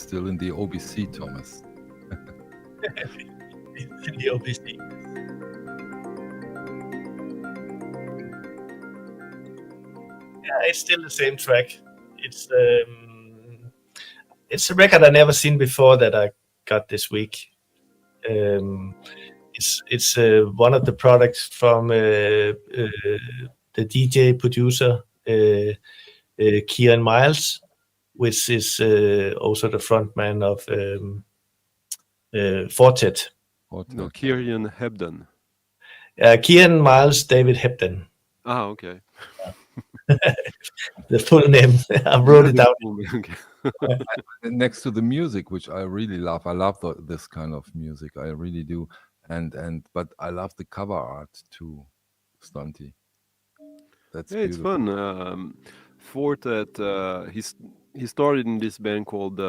still in the OBC, Thomas. In the OBC. Yeah, it's still the same track. It's a record I never seen before that I got this week. It's one of the products from the DJ producer Kieran Miles, which is also the frontman of Fortet. No, Kieran Hebden. Kieran Miles David Hebden. Ah, okay. The full name. I wrote it down. Okay. Next to the music, which I really love. I love this kind of music. I really do. But I love the cover art too, Stunty. That's it's fun. Fortet, he started in this band called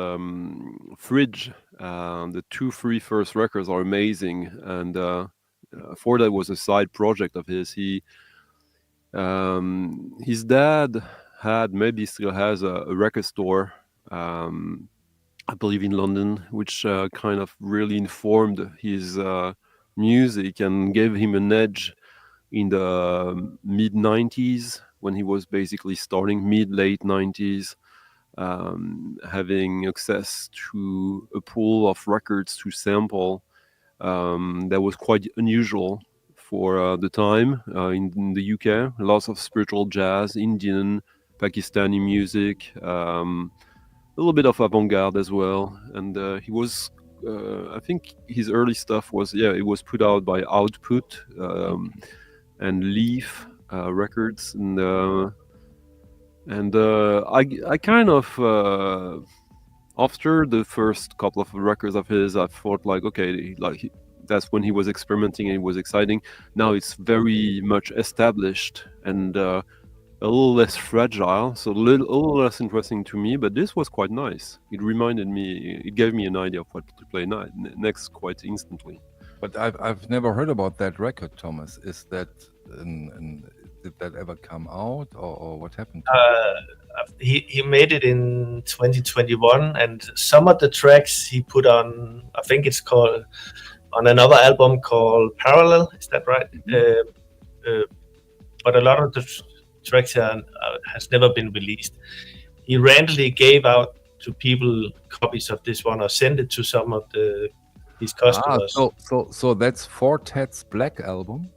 Fridge. The two first records are amazing, and Fortet was a side project of his. His dad had, maybe still has, a record store, I believe in London, which kind of really informed his music and gave him an edge in the mid-90s, when he was basically starting, mid-late 90s, having access to a pool of records to sample that was quite unusual for the time in the UK. Lots of spiritual jazz, Indian, Pakistani music, a little bit of avant-garde as well. And he was, I think his early stuff was, it was put out by Output and Leaf Records. And I kind of, after the first couple of records of his, I thought like, okay, like that's when he was experimenting and it was exciting. Now it's very much established and a little less fragile, so a little less interesting to me, but this was quite nice. It reminded me, it gave me an idea of what to play next quite instantly. But I've never heard about that record, Thomas. Is that, did that ever come out, or what happened to it? He made it in 2021, and some of the tracks he put on, I think it's called, on another album called Parallel, is that right? But a lot of the tracks has never been released. He randomly gave out to people copies of this one, or sent it to some of his customers. So that's Fortet's Black album?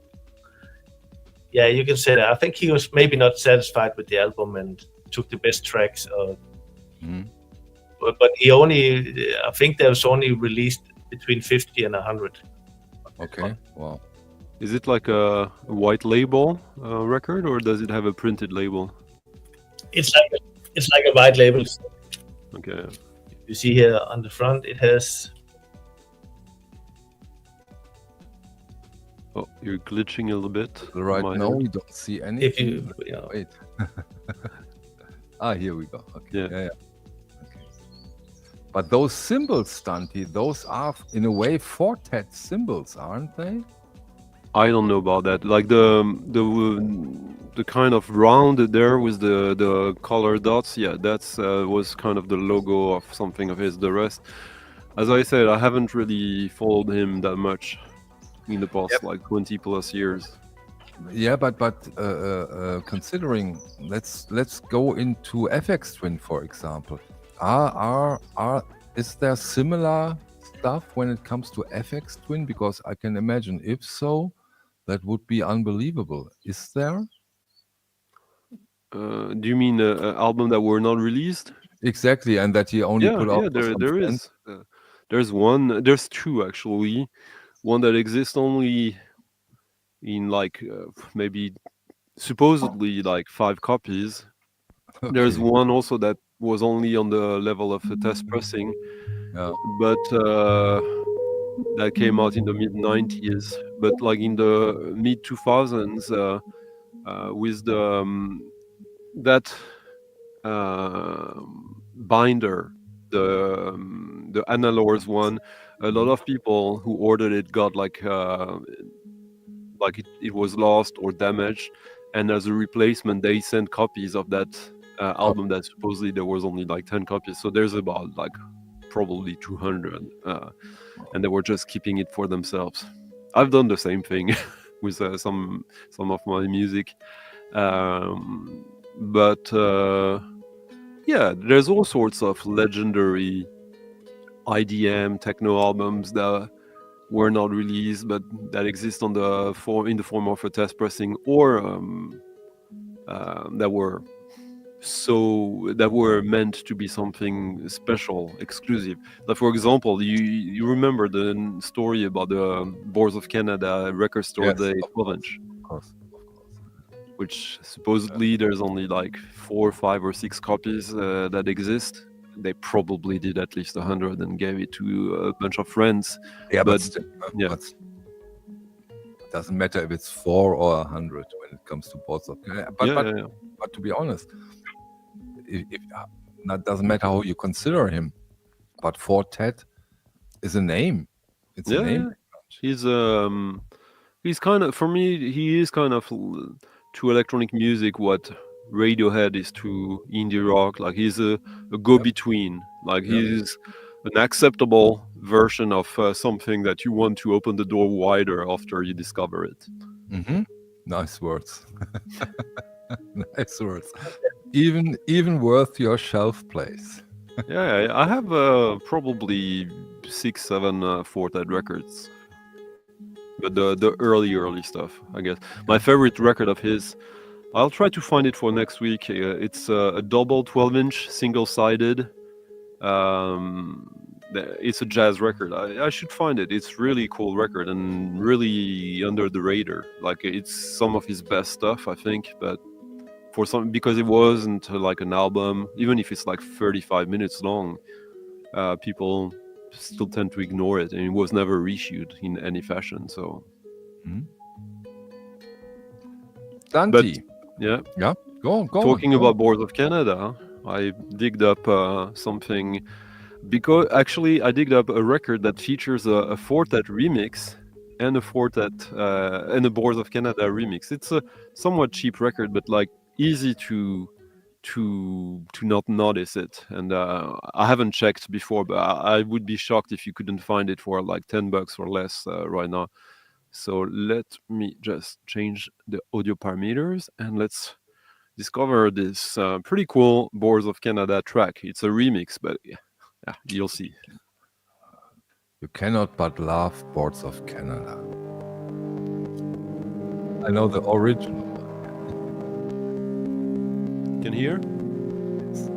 Yeah, you can say that. I think he was maybe not satisfied with the album and took the best tracks. But he only, I think there was only released between 50 and 100. Okay, wow. Is it like a white label record, or does it have a printed label? It's like a white label. Okay. You see here on the front, it has. Oh, you're glitching a little bit. Right now, we don't see anything. Wait. Here we go. Okay. Yeah. Okay. But those symbols, Stunty, those are in a way Fortet symbols, aren't they? I don't know about that. Like the kind of round there with the color dots. Yeah, that's was kind of the logo of something of his. The rest, as I said, I haven't really followed him that much in the past, like 20 plus years. Yeah, but considering, let's go into FX Twin, for example. Is there similar stuff when it comes to FX Twin? Because I can imagine, if so, that would be unbelievable. Is there? Do you mean an album that were not released? Exactly, and that he only put out. Yeah, there is. There's one. There's two actually. One that exists only in like maybe supposedly like 5 copies. Okay. There's one also that was only on the level of a test pressing, but that came out in the mid-90s. But like in the mid-2000s, with the that binder, the Analors one, a lot of people who ordered it got like it was lost or damaged, and as a replacement they sent copies of that album that supposedly there was only like 10 copies. So there's about like probably 200, and they were just keeping it for themselves. I've done the same thing with some of my music, but yeah, there's all sorts of legendary IDM techno albums that were not released, but that exist in the form of a test pressing, or that were meant to be something special, exclusive. Like, for example, you remember the story about the Boards of Canada record store, Yes, the of 12-inch, course. which supposedly there's only like 4, 5, or 6 copies that exist. They probably did at least 100 and gave it to a bunch of friends. Yeah, but still, yeah. but it doesn't matter if it's 4 or 100 when it comes to Boards of Canada. But to be honest, if that doesn't matter how you consider him, but Fortet is a name. It's a name. He's kind of, for me, he is kind of to electronic music what Radiohead is to indie rock. Like, he's a go-between. Like, he's an acceptable version of something that you want to open the door wider after you discover it. Mm-hmm. Nice words. Nice words. Even worth your shelf place. Yeah, I have probably 6, 7 Fortet records. But the early stuff, I guess. My favorite record of his, I'll try to find it for next week. It's a double 12-inch, single-sided. It's a jazz record. I should find it. It's really cool record and really under the radar. Like, it's some of his best stuff, I think. But because it wasn't like an album, even if it's like 35 minutes long, people still tend to ignore it, and it was never reissued in any fashion. So, Stanty. Yeah. Go on. Talking about Boards of Canada, I digged up something, because actually I digged up a record that features a Fortet remix and a Fortet and a Boards of Canada remix. It's a somewhat cheap record, but like easy to not notice it. And I haven't checked before, but I would be shocked if you couldn't find it for like $10 or less right now. So let me just change the audio parameters and let's discover this pretty cool Boards of Canada track. It's a remix, but yeah, you'll see. You cannot but love Boards of Canada. I know the original one. Can you hear? Yes.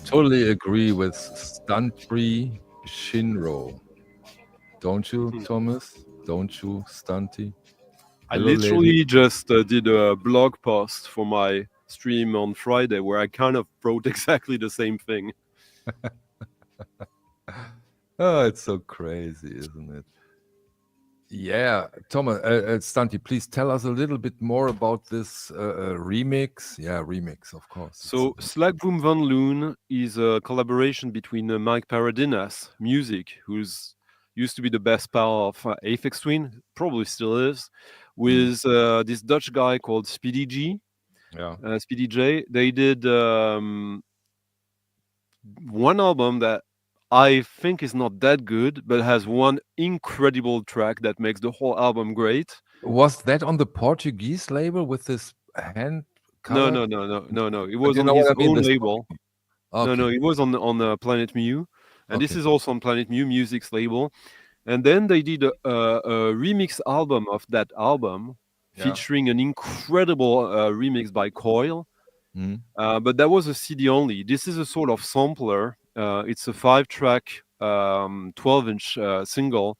totally agree with Stunty Shinro. Don't you, Thomas? Don't you, Stunty? I Hello, lady. literally just did a blog post for my stream on Friday where I kind of wrote exactly the same thing. Oh, it's so crazy, isn't it? Yeah, Thomas, Stunty, please tell us a little bit more about this remix. Yeah, remix, of course. So Slag Boom Van Loon is a collaboration between Mike Paradinas Music, who's used to be the best pal of Aphex Twin, probably still is, with this Dutch guy called Speedy G. Yeah. Speedy J. They did one album that I think is not that good, but has one incredible track that makes the whole album great. Was that on the Portuguese label with this hand No. cover? It was you on know his what I mean? own This- label. Okay. No, it was on Planet Mu, and this Okay. is also on Planet Mu Music's label. And then they did a remix album of that album, Yeah. featuring an incredible remix by Coil. Mhm. But that was a CD only. This is a sort of sampler. It's a 5-track, 12-inch single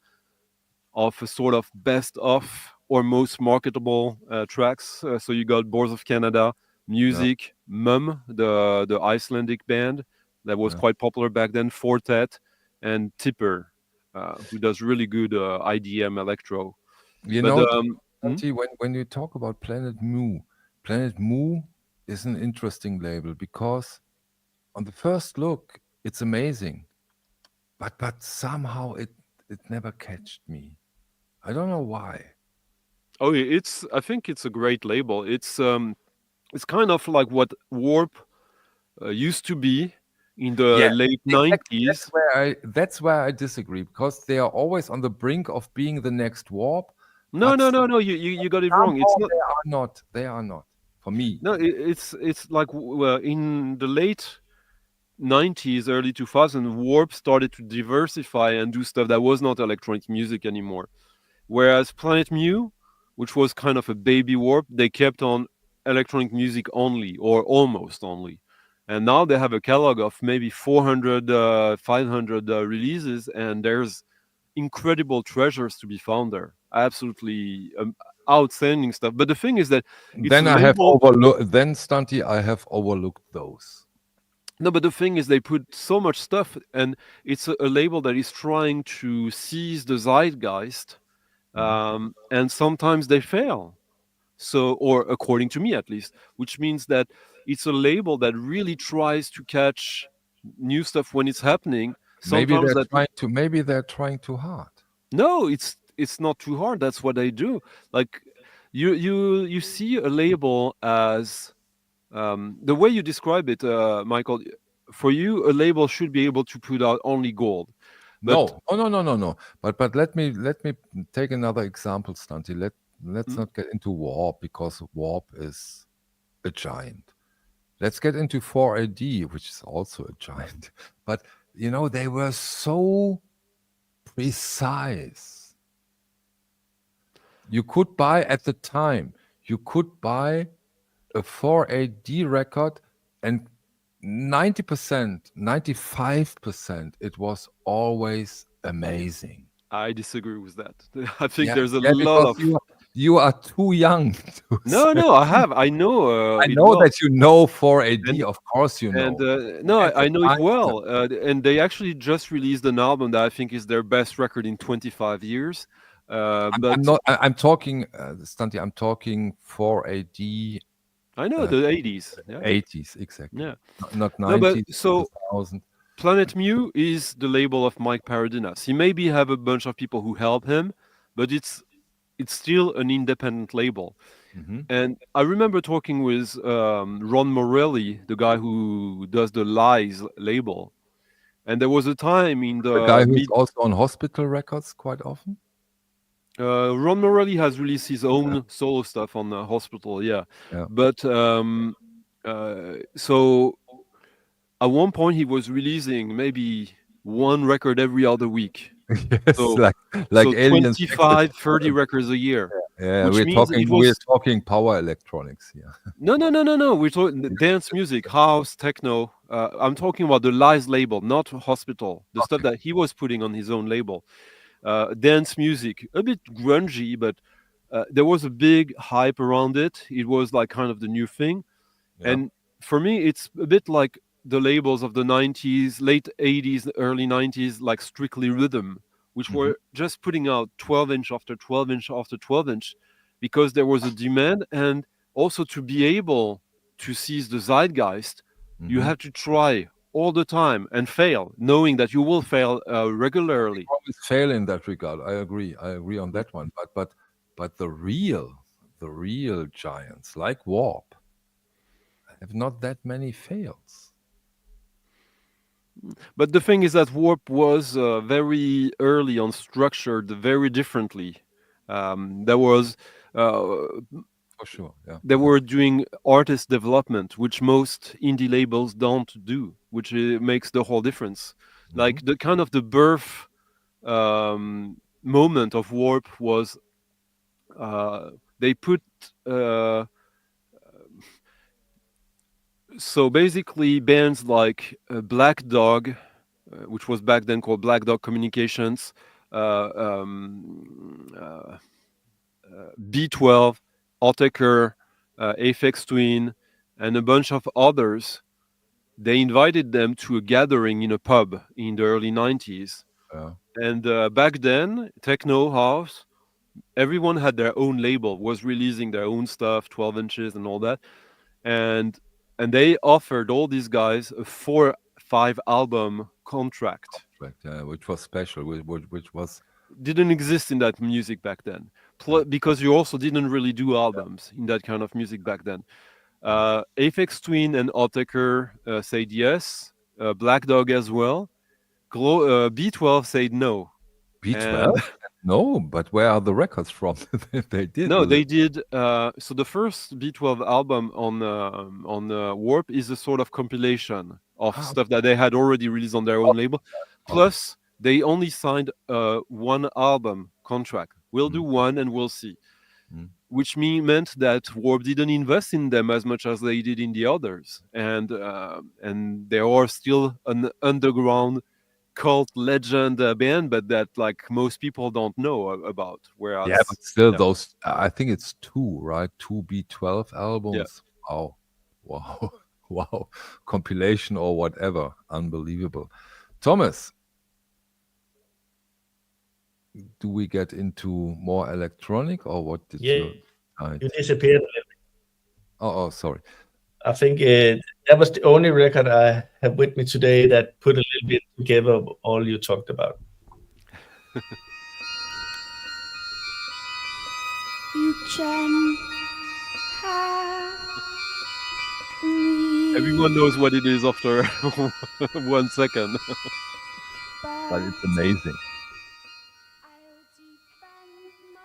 of a sort of best of or most marketable tracks. So you got Boards of Canada, Music, Mum, the Icelandic band that was quite popular back then, Fortet, and Tipper, who does really good IDM electro. You But, know, Stunty, when you talk about Planet Mu is an interesting label because on the first look, it's amazing. But somehow it never catched me. I don't know why. Oh, I think it's a great label. It's kind of like what Warp used to be in the late Exactly. 90s. That's where I disagree because they are always on the brink of being the next Warp. No, but you got it wrong. It's somehow not. They are not. For me. No, it's like in the late 90s, early 2000s, Warp started to diversify and do stuff that was not electronic music anymore. Whereas Planet Mu, which was kind of a baby Warp, they kept on electronic music only or almost only. And now they have a catalog of maybe 400, 500 releases, and there's incredible treasures to be found there. Absolutely outstanding stuff. But the thing is that it's Then a I have label- overlooked. Then Stunty, I have overlooked those. No, but the thing is, they put so much stuff, and it's a label that is trying to seize the zeitgeist, and sometimes they fail. So, or according to me at least, which means that it's a label that really tries to catch new stuff when it's happening. Maybe Sometimes maybe they're trying too hard. No, it's not too hard. That's what they do. Like you see a label as the way you describe it, Michael. For you, a label should be able to put out only gold. No. But let me take another example, Stunty. Let's not get into Warp because Warp is a giant. Let's get into 4AD, which is also a giant. But you know, they were so precise. You could buy at the time, you could buy a 4AD record and 90%, 95%, it was always amazing. I disagree with that. I think Yeah, there's a yeah, lot because of you are too young. To no, say. I know. I it know well. that you know 4AD, And- of course you know. And no, I know it well. And they actually just released an album that I think is their best record in 25 years. But I'm talking, Stunty, I'm talking 4AD. I know the 80s. Yeah. 80s, exactly. Yeah. Not 90s, No, but so 2000. Planet Mu is the label of Mike Paradinas. He maybe have a bunch of people who help him, but it's still an independent label. And I remember talking with Ron Morelli, the guy who does the Lies label. And there was a time in the guy who's also on Hospital Records quite often. Ron Morelli has released his own solo stuff on the Hospital, yeah. But so at one point he was releasing maybe one record every other week. Yes, So, like so aliens. 25, 30 records a year. Yeah, which we're means it we're was talking power electronics here. no. We're talking dance music, house, techno. I'm talking about the Lies label, not Hospital. The stuff Okay. that he was putting on his own label. Dance music, a bit grungy, but there was a big hype around it. It was like kind of the new thing. Yeah. And for me, it's a bit like the labels of the 90s, late 80s, early 90s, like Strictly Rhythm, which were just putting out 12-inch after 12-inch after 12-inch because there was a demand. And also to be able to seize the zeitgeist, you have to try all the time and fail, knowing that you will fail regularly. Always fail in that regard. I agree. I agree on that one. But the real giants like Warp have not that many fails. But the thing is that Warp was very early on structured very differently. There was For sure. Yeah. they were doing artist development, which most indie labels don't do, which makes the whole difference. Like the kind of the birth moment of Warp was they put so basically bands like Black Dog, which was back then called Black Dog Communications, B12, Ottaker, Aphex Twin, and a bunch of others. They invited them to a gathering in a pub in the early 90s. Yeah. And back then, techno house, everyone had their own label, was releasing their own stuff, 12 inches and all that. And they offered all these guys a 4-5 album contract. Right. Yeah, which was special, which was Didn't exist in that music back then. Because you also didn't really do albums in that kind of music back then. Aphex Twin and Ottaker said yes. Black Dog as well. B12 said no. B12. No, but where are the records from? They did. No, they did. So the first B12 album on Warp is a sort of compilation of stuff that they had already released on their own label. Plus, they only signed one album contract. We'll do one and we'll see. Which meant that Warp didn't invest in them as much as they did in the others, and they are still an underground cult legend band, but that like most people don't know about. Whereas, yeah, but still, those I think it's two, right? Two B12 albums. Yeah. Wow, wow, compilation or whatever, unbelievable. Thomas, do we get into more electronic or what did you? You disappeared a little. Oh, sorry. I think that was the only record I have with me today that put a little bit together of all you talked about. You can have me. Everyone knows what it is after 1 second. But it's amazing. I'll defend my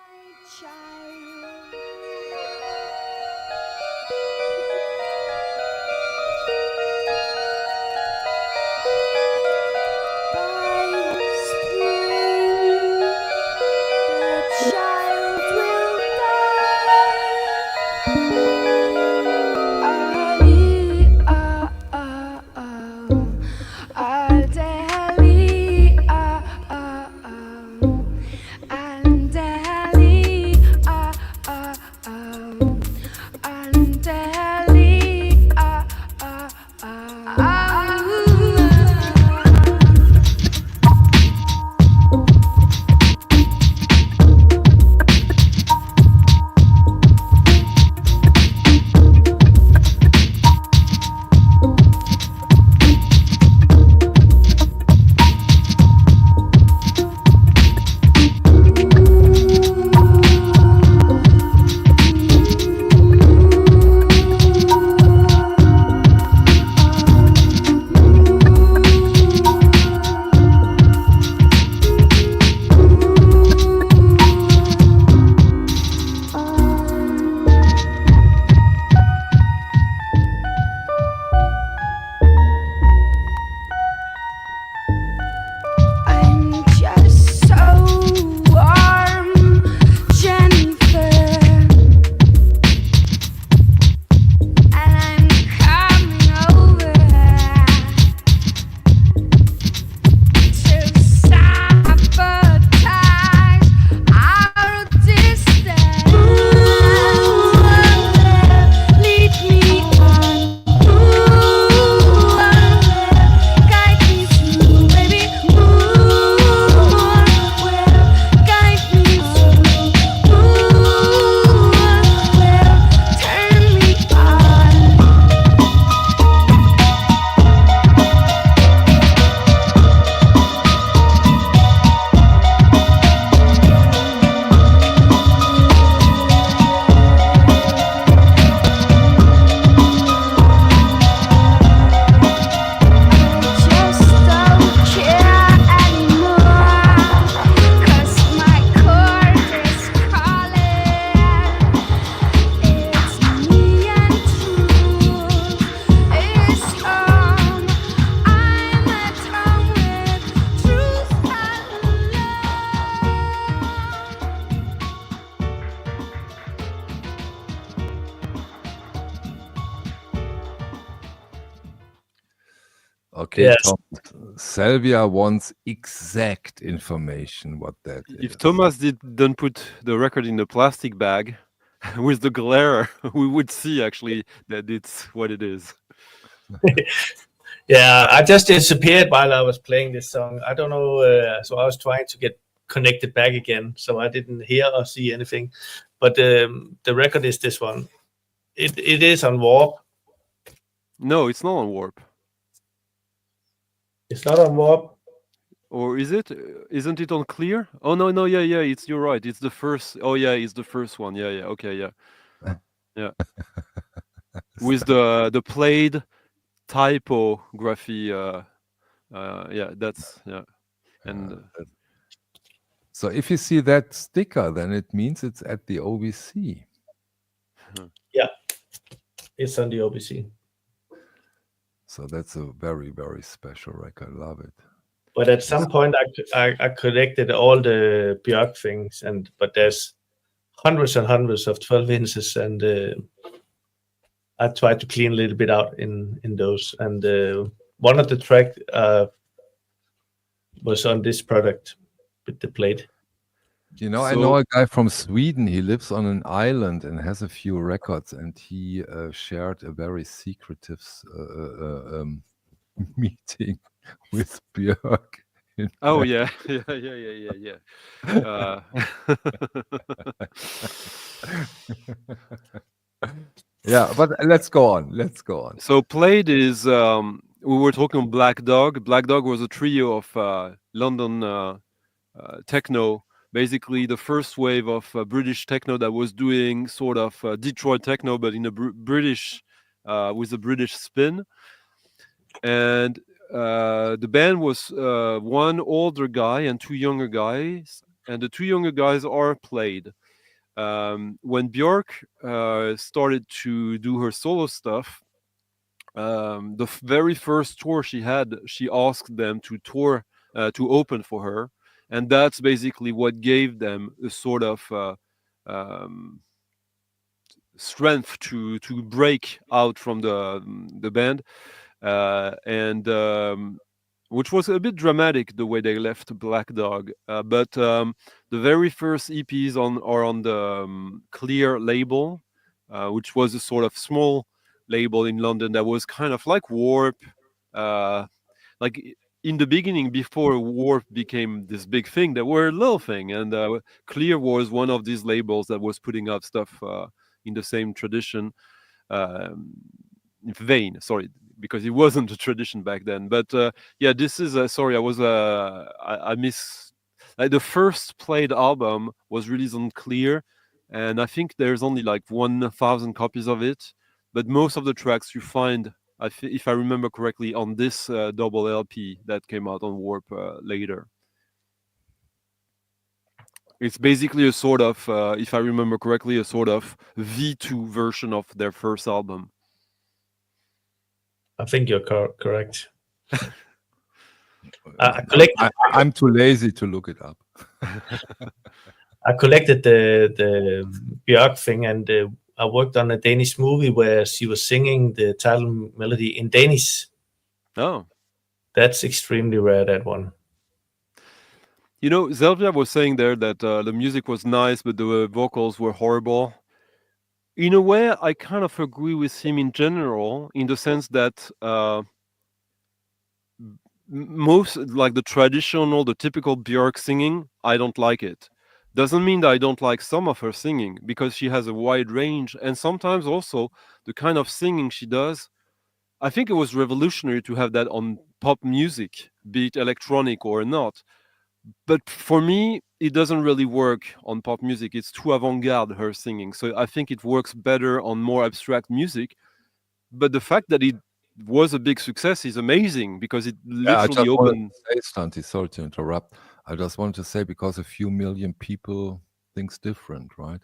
child. By spring, the child will die. Okay, Yes. Tom. Selvia wants exact information what that is. If Thomas didn't put the record in the plastic bag with the glare, we would see actually that it's what it is. Yeah, I just disappeared while I was playing this song. I don't know, so I was trying to get connected back again, so I didn't hear or see anything. But the record is this one. It is on Warp. No, it's not on Warp. It's not on Warp. Or is it? Isn't it on Clear? Oh no, yeah, you're right. It's the first. Oh yeah, it's the first one. Yeah. Okay, yeah. With the played typography. Yeah, that's yeah. And so if you see that sticker, then it means it's at the OBC. Yeah, it's on the OBC. So that's a very, very special record. Love it. But at some point, I collected all the Björk things, but there's hundreds and hundreds of 12 inches, and I tried to clean a little bit out in those. And one of the tracks was on this product with the plate. You know, I know a guy from Sweden. He lives on an island and has a few records, and he shared a very secretive meeting with Björk. Oh yeah. Yeah, but let's go on. So Played is we were talking Black Dog. Black Dog was a trio of London techno, basically the first wave of British techno that was doing sort of Detroit techno, but in a British with a British spin. And the band was one older guy and two younger guys, and the two younger guys are Played. When Björk started to do her solo stuff, the very first tour she had, she asked them to tour to open for her, and that's basically what gave them a sort of strength to break out from the band. And which was a bit dramatic the way they left Black Dog. But the very first EPs are on the Clear label, which was a sort of small label in London that was kind of like Warp. Like in the beginning, before Warp became this big thing, they were a little thing. And Clear was one of these labels that was putting out stuff in the same tradition. Vein, sorry, because it wasn't a tradition back then. But yeah, this is sorry, I miss, like, the first Played album was released on Clear, and I think there's only like 1,000 copies of it, but most of the tracks you find, if I remember correctly, on this double LP that came out on Warp later. It's basically a sort of, if I remember correctly, a sort of V2 version of their first album. I think you're correct. I'm too lazy to look it up. I collected the Björk thing, and I worked on a Danish movie where she was singing the title melody in Danish. Oh. That's extremely rare, that one. You know, Zelda was saying there that the music was nice, but the vocals were horrible. In a way, I kind of agree with him in general, in the sense that most, like the traditional, the typical Björk singing, I don't like it. Doesn't mean that I don't like some of her singing, because she has a wide range, and sometimes also the kind of singing she does, I think it was revolutionary to have that on pop music, be it electronic or not. But for me, it doesn't really work on pop music. It's too avant-garde, her singing. So I think it works better on more abstract music. But the fact that it was a big success is amazing, because it literally opened... Stunty, sorry to interrupt. I just want to say, because a few million people thinks different, right?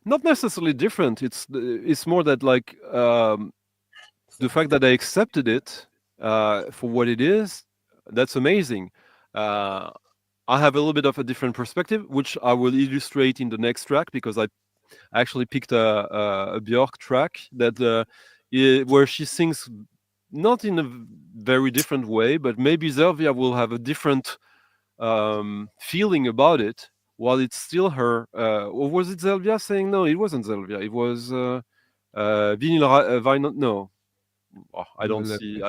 Not necessarily different. It's more that, like, the fact that I accepted it for what it is, that's amazing. I have a little bit of a different perspective, which I will illustrate in the next track, because I actually picked a Björk track that where she sings not in a very different way, but maybe Zelvia will have a different feeling about it, while it's still her. Or was it Zelvia saying? No, it wasn't Zelvia. It was Vinyl. No, oh, I don't see.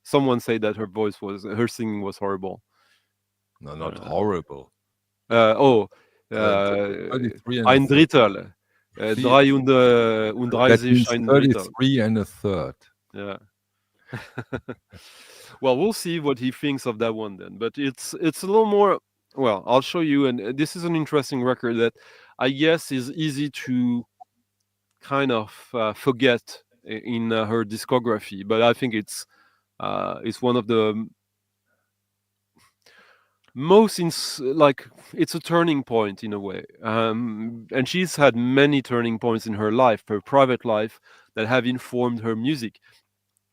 Someone said that her singing was horrible. No, not horrible. 33 ein Drittel. 3 und 30 ein Drittel. 33 and a third. Yeah. Well, we'll see what he thinks of that one then. But it's a little more. Well, I'll show you, and this is an interesting record that I guess is easy to kind of forget in her discography. But I think it's one of the most it's a turning point in a way, and she's had many turning points in her life, her private life, that have informed her music.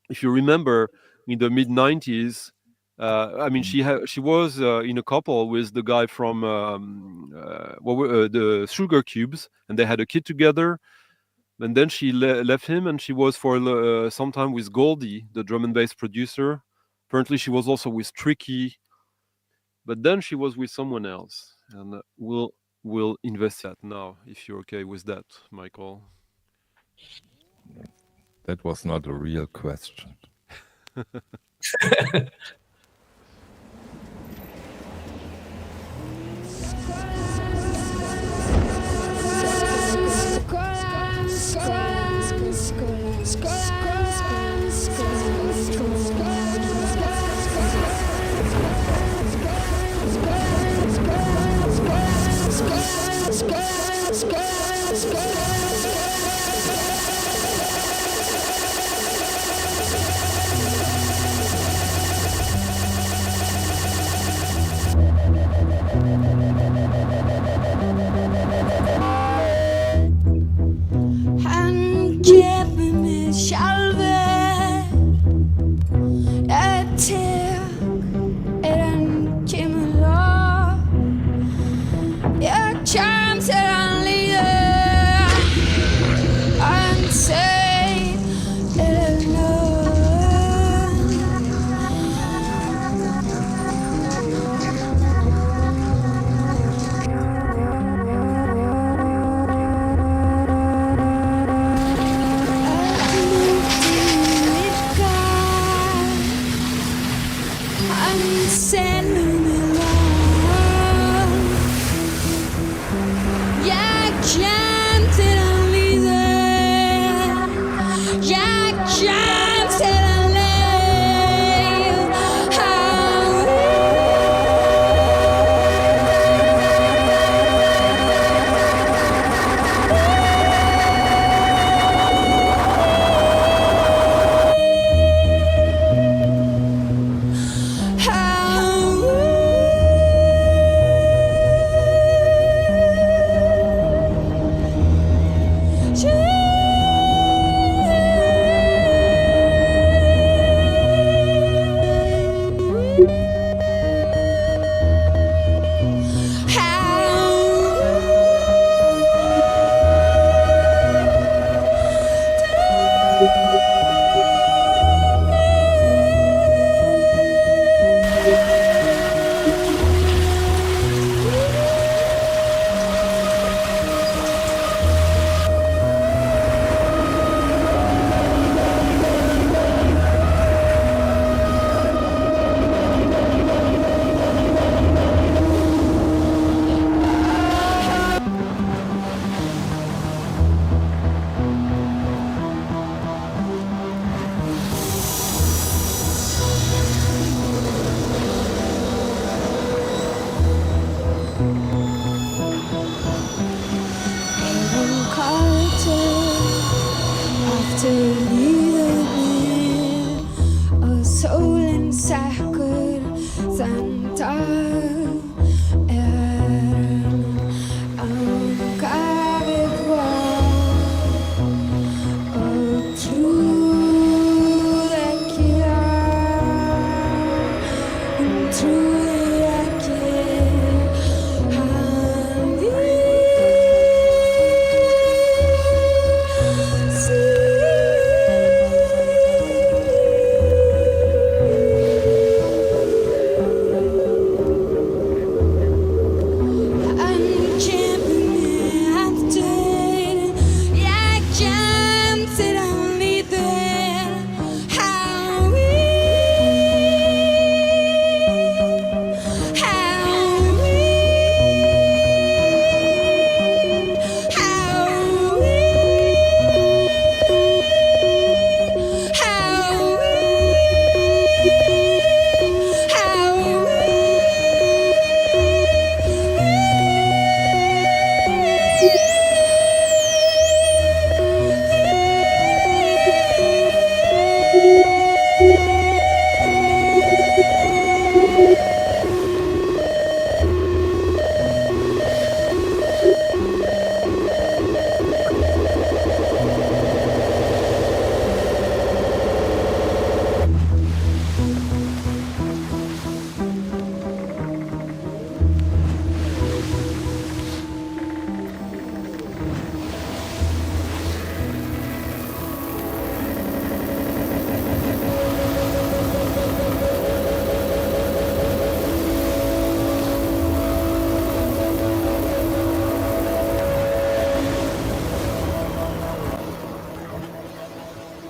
If you remember, in the mid 90s, I mean, she was in a couple with the guy from the Sugar Cubes, and they had a kid together. And then she left him, and she was for some time with Goldie, the drum and bass producer. Apparently, she was also with Tricky. But then she was with someone else, and we'll investigate now, if you're okay with that, Michael. That was not a real question. Han giver mig själva jag till en kimmel jag kan till en lider and say send me love. Jag kan till en lider. Jag kan till en liv.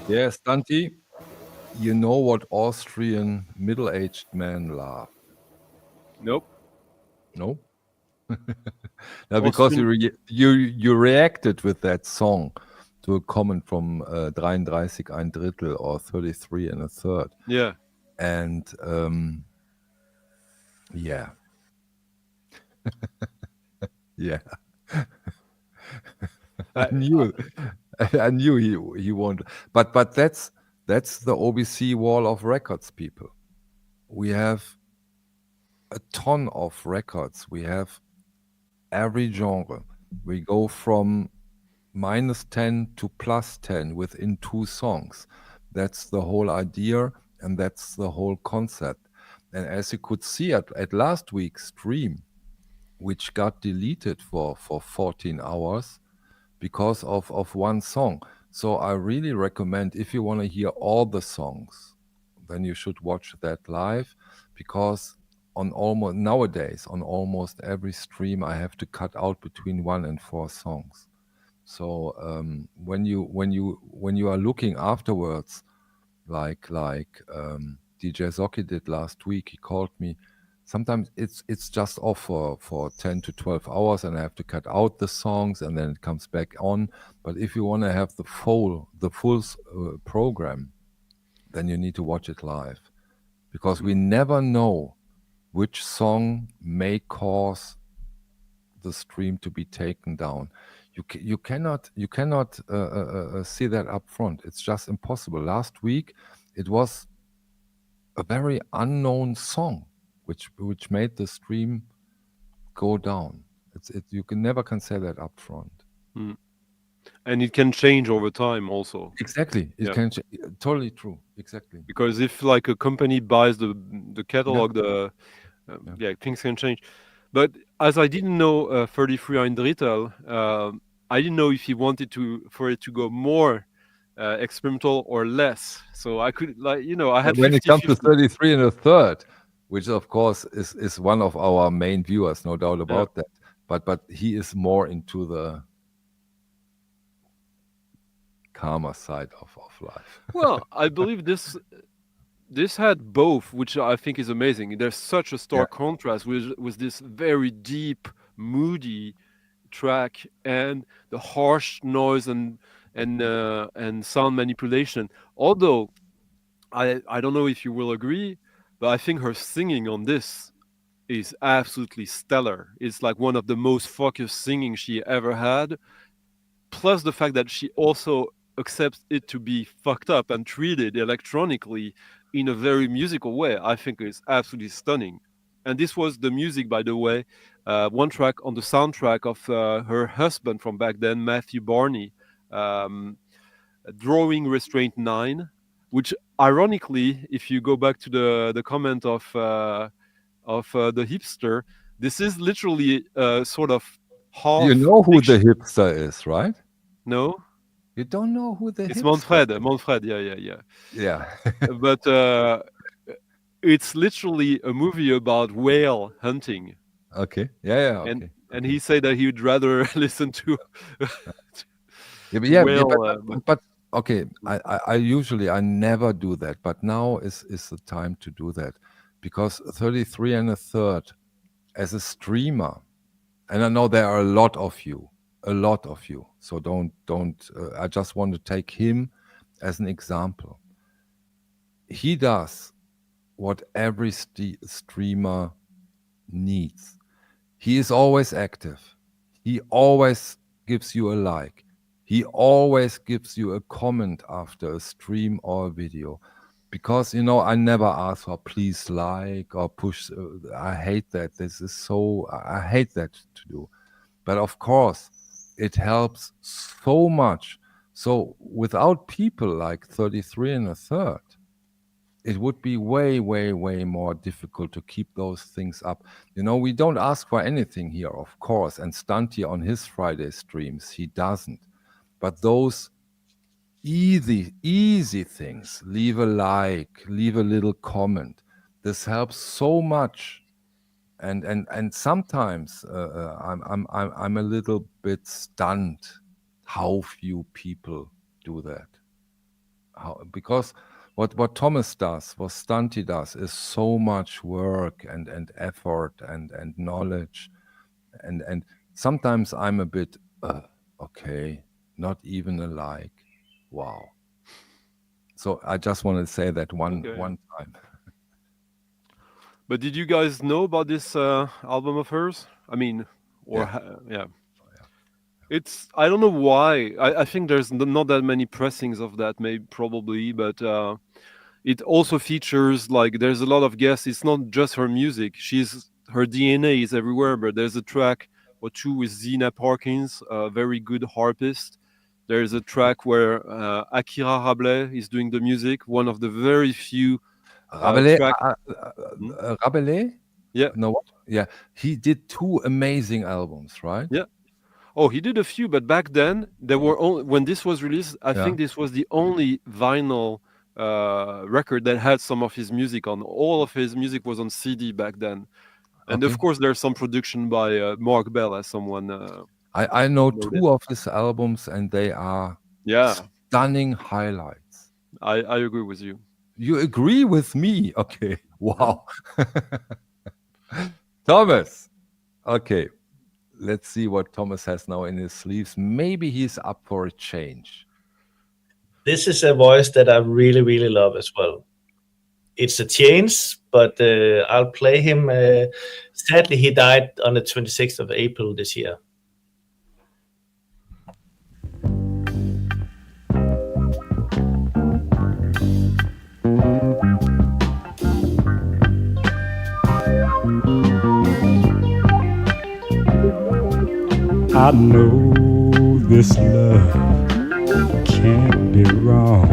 Yeah, Stunty, you know what Austrian middle-aged men laugh? Nope. No? Now, because Austrian. you reacted with that song to a comment from 33 ein Drittel or 33 and a third. Yeah. And yeah. Yeah. I knew he won't. But that's the OBC Wall of Records, people. We have a ton of records. We have every genre. We go from -10 to +10 within 2 songs. That's the whole idea, and that's the whole concept. And as you could see at last week's stream, which got deleted for 14 hours because of one song. So I really recommend, if you want to hear all the songs, then you should watch that live, because nowadays on almost every stream I have to cut out between 1 and 4 songs. So when you are looking afterwards, like DJ Zocchi did last week, he called me. Sometimes it's just off for 10 to 12 hours, and I have to cut out the songs, and then it comes back on. But if you want to have the full program, then you need to watch it live, because we never know which song may cause the stream to be taken down. You cannot see that up front. It's just impossible. Last week it was a very unknown song which made the stream go down. You never can say that up front. And it can change over time also. Exactly. It can totally true. Exactly. Because if like a company buys the catalog, things can change. But as I didn't know 33 ein Drittel, I didn't know if he wanted for it to go more experimental or less. So I could, I had when 50, it comes 50. to 33 and a third, which of course is one of our main viewers, no doubt about that. But he is more into the calmer side of life. Well, I believe this had both, which I think is amazing. There's such a stark contrast with this very deep, moody track and the harsh noise and sound manipulation. Although I don't know if you will agree, but I think her singing on this is absolutely stellar. It's like one of the most focused singing she ever had. Plus the fact that she also accepts it to be fucked up and treated electronically in a very musical way, I think is absolutely stunning. And this was the music, by the way, one track on the soundtrack of her husband from back then, Matthew Barney, Drawing Restraint 9, which ironically, if you go back to the comment of the hipster, this is literally sort of half. You know who the hipster is, right? No? You don't know who the it's hipster is? Manfred, yeah. Yeah. But it's literally a movie about whale hunting. Okay. Yeah. Okay. And he said that he would rather listen to. But okay. I usually never do that, but now is the time to do that, because 33 and a third as a streamer, and I know there are a lot of you. So don't. I just want to take him as an example. He does what every streamer needs. He is always active. He always gives you a like. He always gives you a comment after a stream or a video. because I never ask for please like or push. I hate that. I hate that to do. But of course, it helps so much. So without people like 33 1/3, it would be way, way, way more difficult to keep those things up. We don't ask for anything here, of course. And Stunty on his Friday streams, he doesn't. But those easy things, leave a like, leave a little comment. This helps so much. And sometimes I'm a little bit stunned how few people do that. Because what Thomas does, what Stunty does, is so much work and effort and knowledge, and sometimes I'm a bit okay, not even a like. Wow. So I just want to say that one time. But did you guys know about this album of hers? I mean, yeah. I don't know why. I think there's not that many pressings of that, probably, but it also features, like, there's a lot of guests. It's not just her music. Her DNA is everywhere, but there's a track or two with Zina Parkins, a very good harpist. There's a track where Akira Rabelais is doing the music, one of the very few Rabelais? Yeah. No, what? Yeah. He did 2 amazing albums, right? Yeah. Oh, he did a few, but back then there were when this was released, I think this was the only vinyl record that had some of his music on. All of his music was on CD back then, and of course there's some production by Mark Bell, as someone. I know 2 of his albums, and they are stunning highlights. I agree with you. You agree with me? Okay. Wow. Thomas. Okay. Let's see what Thomas has now in his sleeves. Maybe he's up for a change. This is a voice that I really, really love as well. It's a change, but I'll play him. Sadly, he died on the 26th of April this year. I know this love can't be wrong,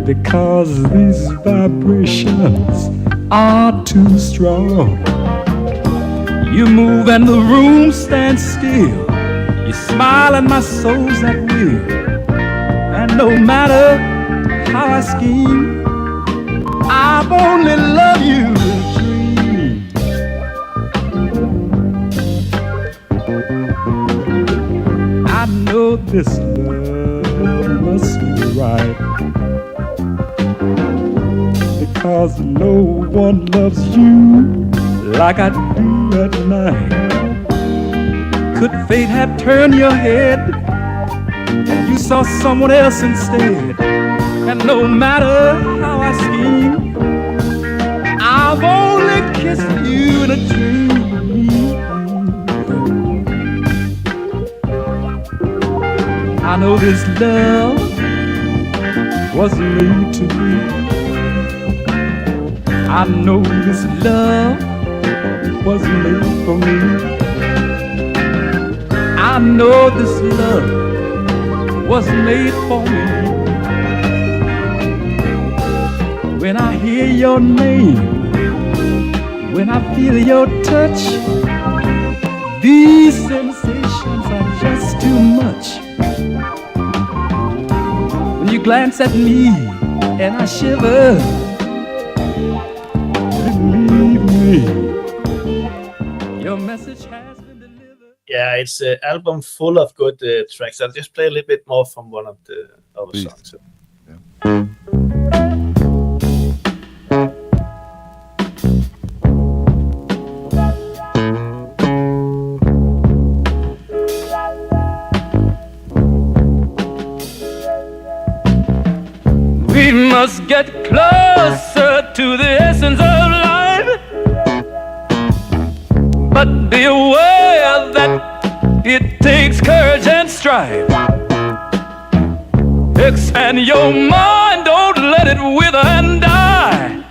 because these vibrations are too strong. You move and the room stands still. You smile and my soul's at will. And no matter how I scheme, I've only loved you. I know this love must be right, because no one loves you like I do at night. Could fate have turned your head and you saw someone else instead? And no matter how I scheme, I've only kissed you in a dream. I know this love was made to be. I know this love was made for me. I know this love was made for me. When I hear your name, when I feel your touch, these sensations are just too much. When you glance at me and I shiver, believe me, your message has been delivered. Yeah, it's an album full of good tracks. I'll just play a little bit more from one of the other songs. Yeah. We must get closer to the essence of life, but be aware that it takes courage and strife. Expand your mind, don't it wither and die.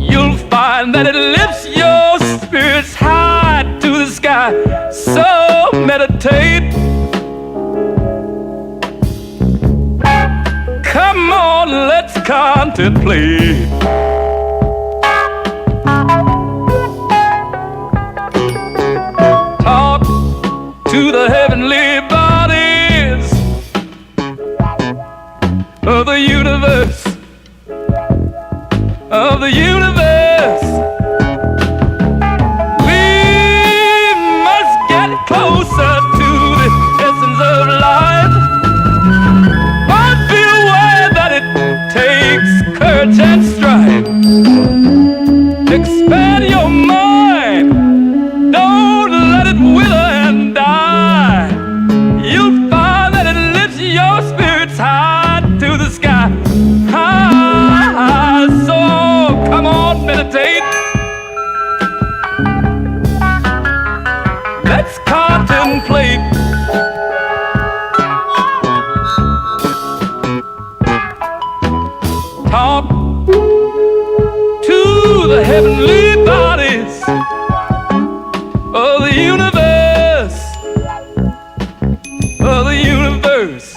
You'll find that it lifts your spirits high to the sky. So meditate. Come on, let's contemplate. Talk to the heavenly bodies of the universe, of the universe. We must get closer to the essence of life. But be aware that it takes courage and strife. Expand your mind. Don't let it wither and die. You'll find that it lifts your spirits high to the sky. High. So come on, meditate. Let's contemplate. Talk to the heavenly bodies of the universe, of the universe.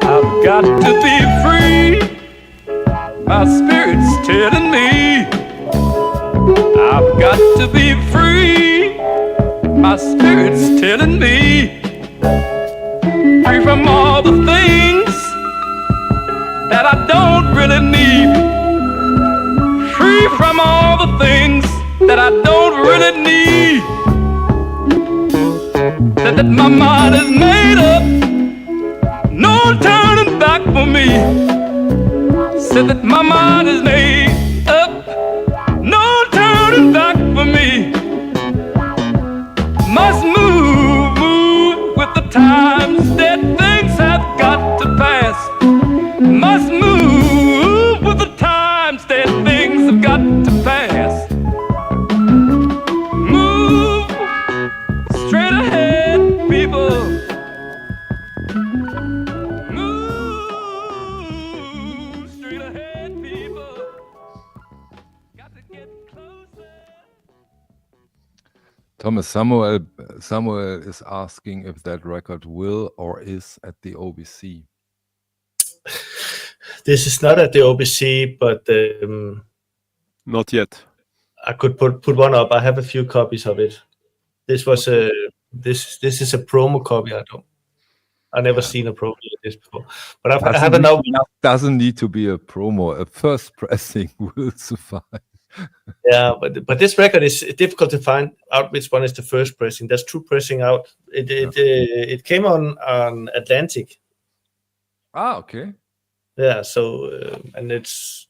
I've got to be free. My spirit's telling me I've got to be free. My spirit's telling me free from all the things that I don't really need. Free from all the things that I don't really need. That my mind is made up, no turning back for me. Said that my mind is made up, no turning back for me. Must move with the times that things have got to pass. Must move with the times that things have got to pass. Move straight ahead, people. Move straight ahead, people. Got to get closer. Thomas, Samuel is asking if that record will or is at the OBC. This is not at the OBC, but Not yet. I could put one up. I have a few copies of it. This was a this is a promo copy. I never seen a promo like this before. But I have another. Doesn't need to be a promo. A first pressing will suffice. Yeah, but this record is difficult to find out which one is the first pressing. There's two pressing out. It came on Atlantic. Ah, okay. Yeah, so and it's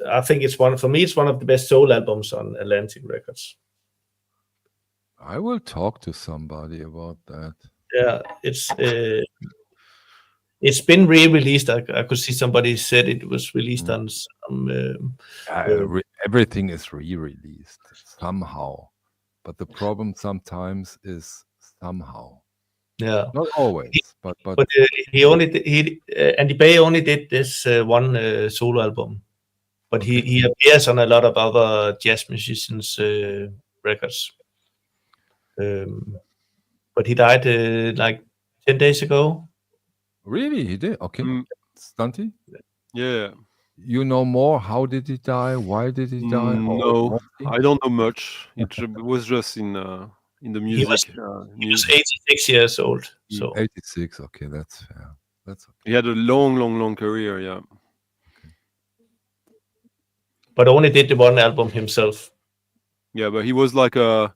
I think it's one for me. It's one of the best soul albums on Atlantic Records. I will talk to somebody about that. Yeah, it's been re-released. I could see somebody said it was released on some. Everything is re-released somehow, but the problem sometimes is somehow. Yeah, Not always, but Andy Bay only did this one solo album, but he appears on a lot of other jazz musicians' records. But he died like 10 days ago. really, he did. Okay, Stunty, Yeah. you know more. How did he die? Why did he die? No, I don't know much. It was just in the music. He was 86 years old. So 86. Okay, that's fair. That's okay. He had a long career. Yeah. but only did the one album himself. Yeah, but he was like a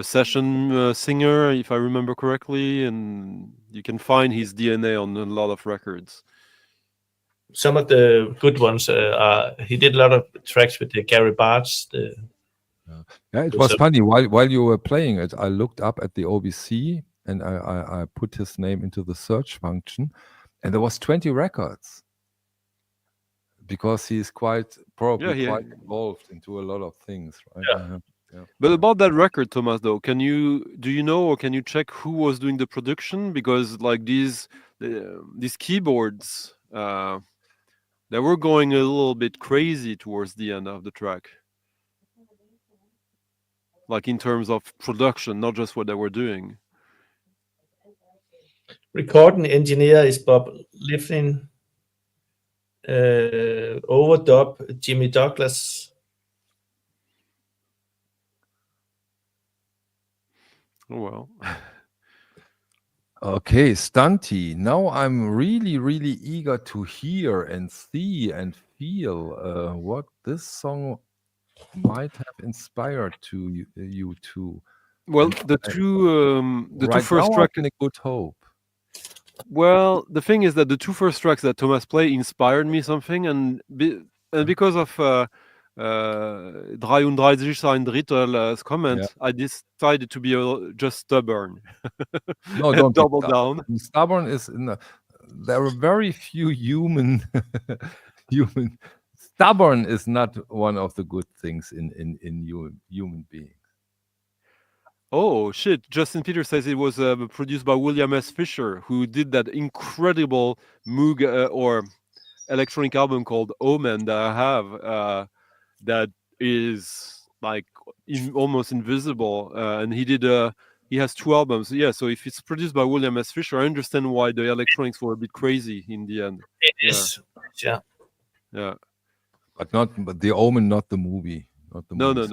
session singer, if I remember correctly, and you can find his DNA on a lot of records. Some of the good ones he did a lot of tracks with the Gary Bartz. Yeah, it was funny. While you were playing it, I looked up at the OBC and I put his name into the search function, and there was 20 records. Because he's quite involved into a lot of things, right? Yeah. But about that record, Thomas, though, do you know, or can you check who was doing the production? Because like these keyboards, they were going a little bit crazy towards the end of the track. Like in terms of production, not just what they were doing. Recording engineer is Bob Lifflin. Overdub Jimmy Douglas. Oh well. Okay, Stunty. Now I'm really, really eager to hear and see and feel what this song might have inspired to you to. Well, the two first tracks in A Good Hope. Well, the thing is that the two first tracks that Thomas played inspired me something, and because of Drei und Dreißig ein Drittel's comment, I decided to be just stubborn. No, and don't double down. Stubborn is there are very few human. Stubborn is not one of the good things in human beings. Oh shit! Justin Peters says it was produced by William S. Fisher, who did that incredible Moog or electronic album called Omen that I have. That is like almost invisible, and he has 2 albums. Yeah, so if it's produced by William S. Fisher, I understand why the electronics were a bit crazy in the end. It is, yeah. But the Omen, not the movie. Not the movie.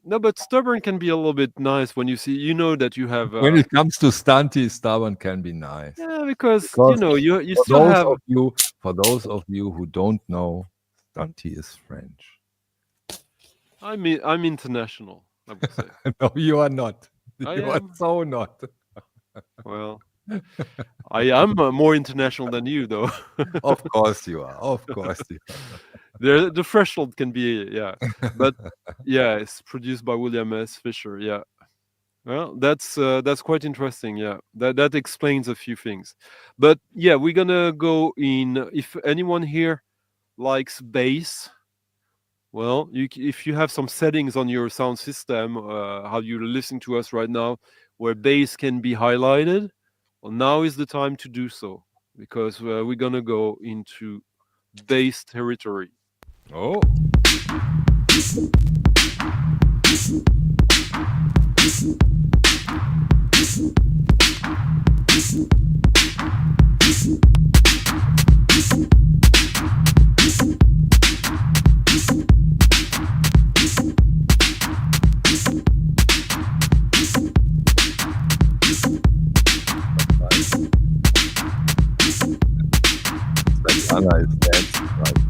No, but Stubborn can be a little bit nice when you know that you have. When it comes to Stunty, Stubborn can be nice. Yeah, because you know you still have. For those of you who don't know, Stunty is French. I'm international, I would say. No, you are not. You are so not. Well, I am more international than you, though. Of course you are. Of course you are. The threshold can be, but it's produced by William S. Fisher. Yeah, well, that's quite interesting. Yeah, that explains a few things. But yeah, we're gonna go in. If anyone here likes bass, well, if you have some settings on your sound system, how you listen to us right now, where bass can be highlighted, well, now is the time to do so, because we're gonna go into bass territory. Oh. Anna is dancing right now.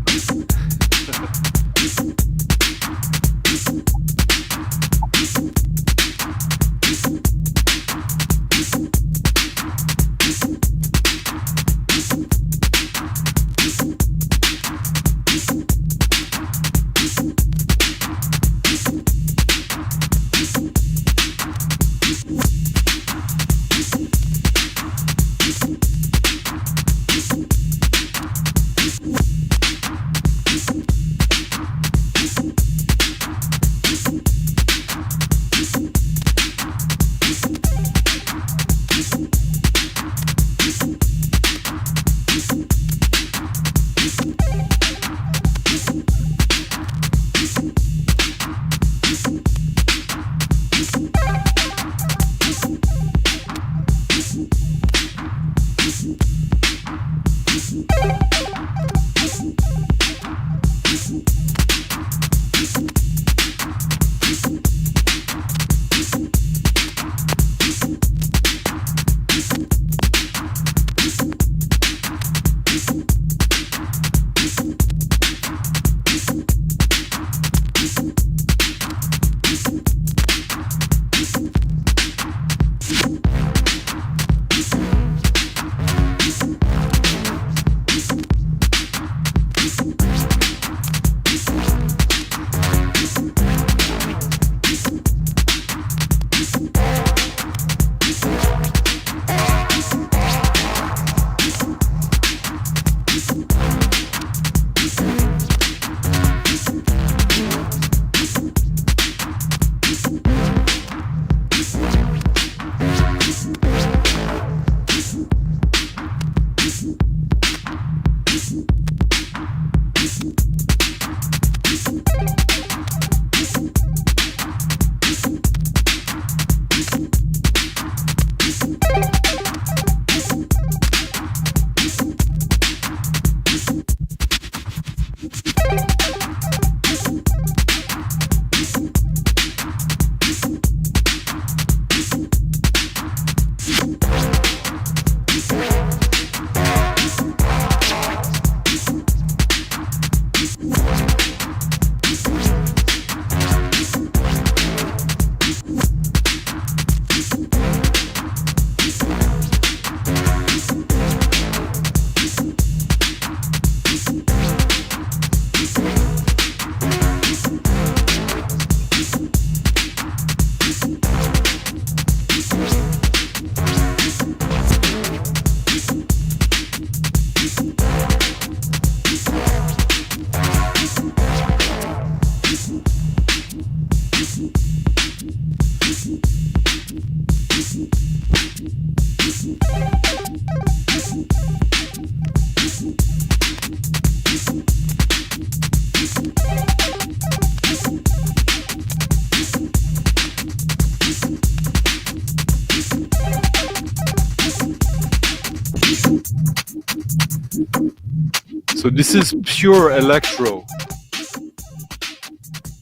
So this is pure electro,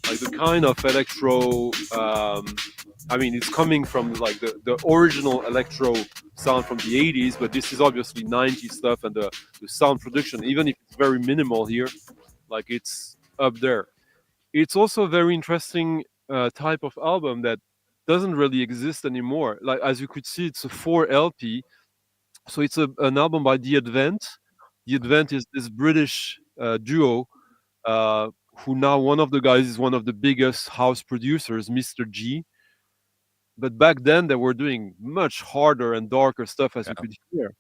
like the kind of electro. I mean, it's coming from like the original electro sound from the 80s, but this is obviously 90s stuff, and the sound production, even if it's very minimal here, like it's up there. It's also a very interesting type of album that doesn't really exist anymore. Like, as you could see, it's a 4 LP, so it's an album by The Advent. The Advent is this British duo, who now one of the guys is one of the biggest house producers, Mr. G. But back then they were doing much harder and darker stuff, as you could hear.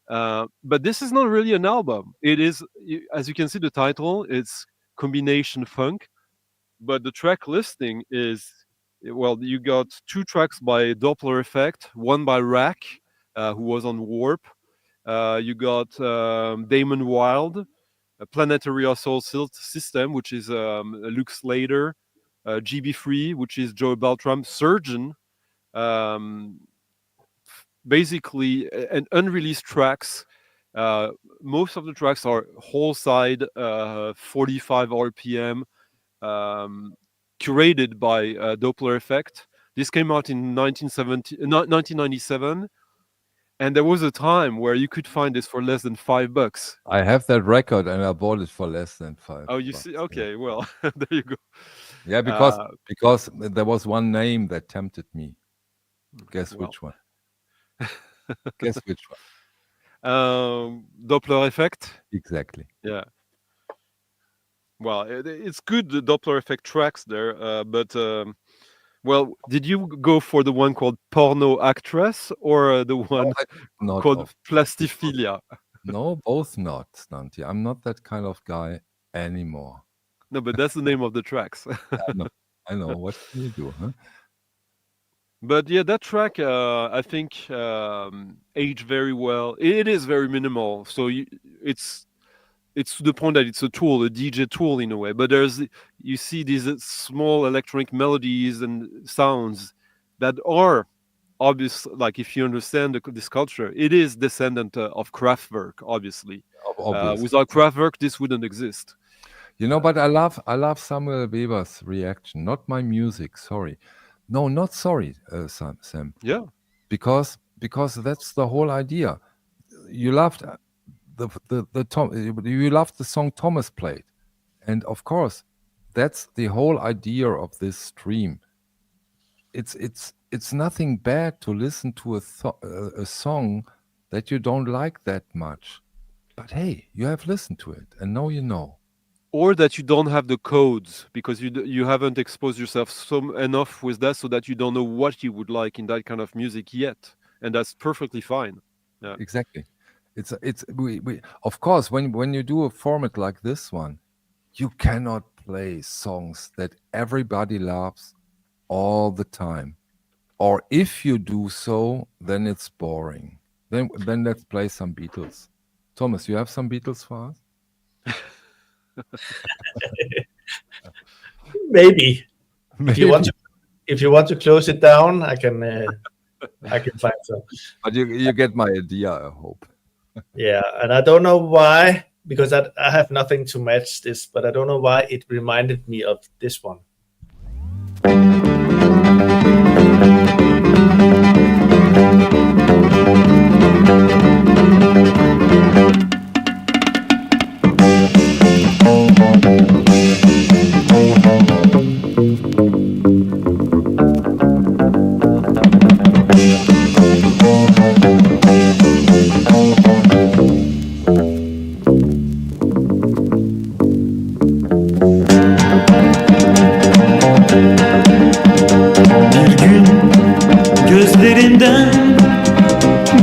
But this is not really an album. It is, as you can see the title, it's Combination Funk. But the track listing is, well, you got 2 tracks by Doppler Effect, one by Rack, who was on Warp. You got Damon Wild, a Planetary Assault System, which is Luke Slater, GB3, which is Joe Beltram, Surgeon, basically, and unreleased tracks. Most of the tracks are whole side, 45 RPM, curated by Doppler Effect. This came out in 1997. And there was a time where you could find this for less than $5. I have that record and I bought it for less than $5. Oh, you see? Okay, well, there you go. Yeah, because there was one name that tempted me. Guess which one? Guess which one? Doppler Effect. Exactly. Yeah. Well, it's good, the Doppler Effect tracks there, but well, did you go for the one called Porno Actress or the one called Plastiphilia? No, both not, Stunty. I'm not that kind of guy anymore. No, but that's the name of the tracks. I know. What can you do, huh? But yeah, that track, I think, aged very well. It is very minimal, so it's to the point that it's a tool, a DJ tool in a way. But you see these small electronic melodies and sounds that are obvious. Like, if you understand this culture, it is descendant of Kraftwerk, obviously. Without Kraftwerk, this wouldn't exist. You know, but I love Samuel Weber's reaction. Not my music, sorry. No, not sorry, Sam. Yeah. Because that's the whole idea. You loved you loved the song Thomas played, and of course, that's the whole idea of this stream. It's nothing bad to listen to a song that you don't like that much, but hey, you have listened to it, and now you know. Or that you don't have the codes because you haven't exposed yourself enough with that, so that you don't know what you would like in that kind of music yet, and that's perfectly fine. Yeah. Exactly. We of course, when you do a format like this one, you cannot play songs that everybody loves all the time, or if you do so, then it's boring. Then let's play some Beatles. Thomas, you have some Beatles for us? Maybe. If you want to close it down, I can find some. But you get my idea, I hope. Yeah, and I don't know why, because I have nothing to match this, but I don't know why it reminded me of this one.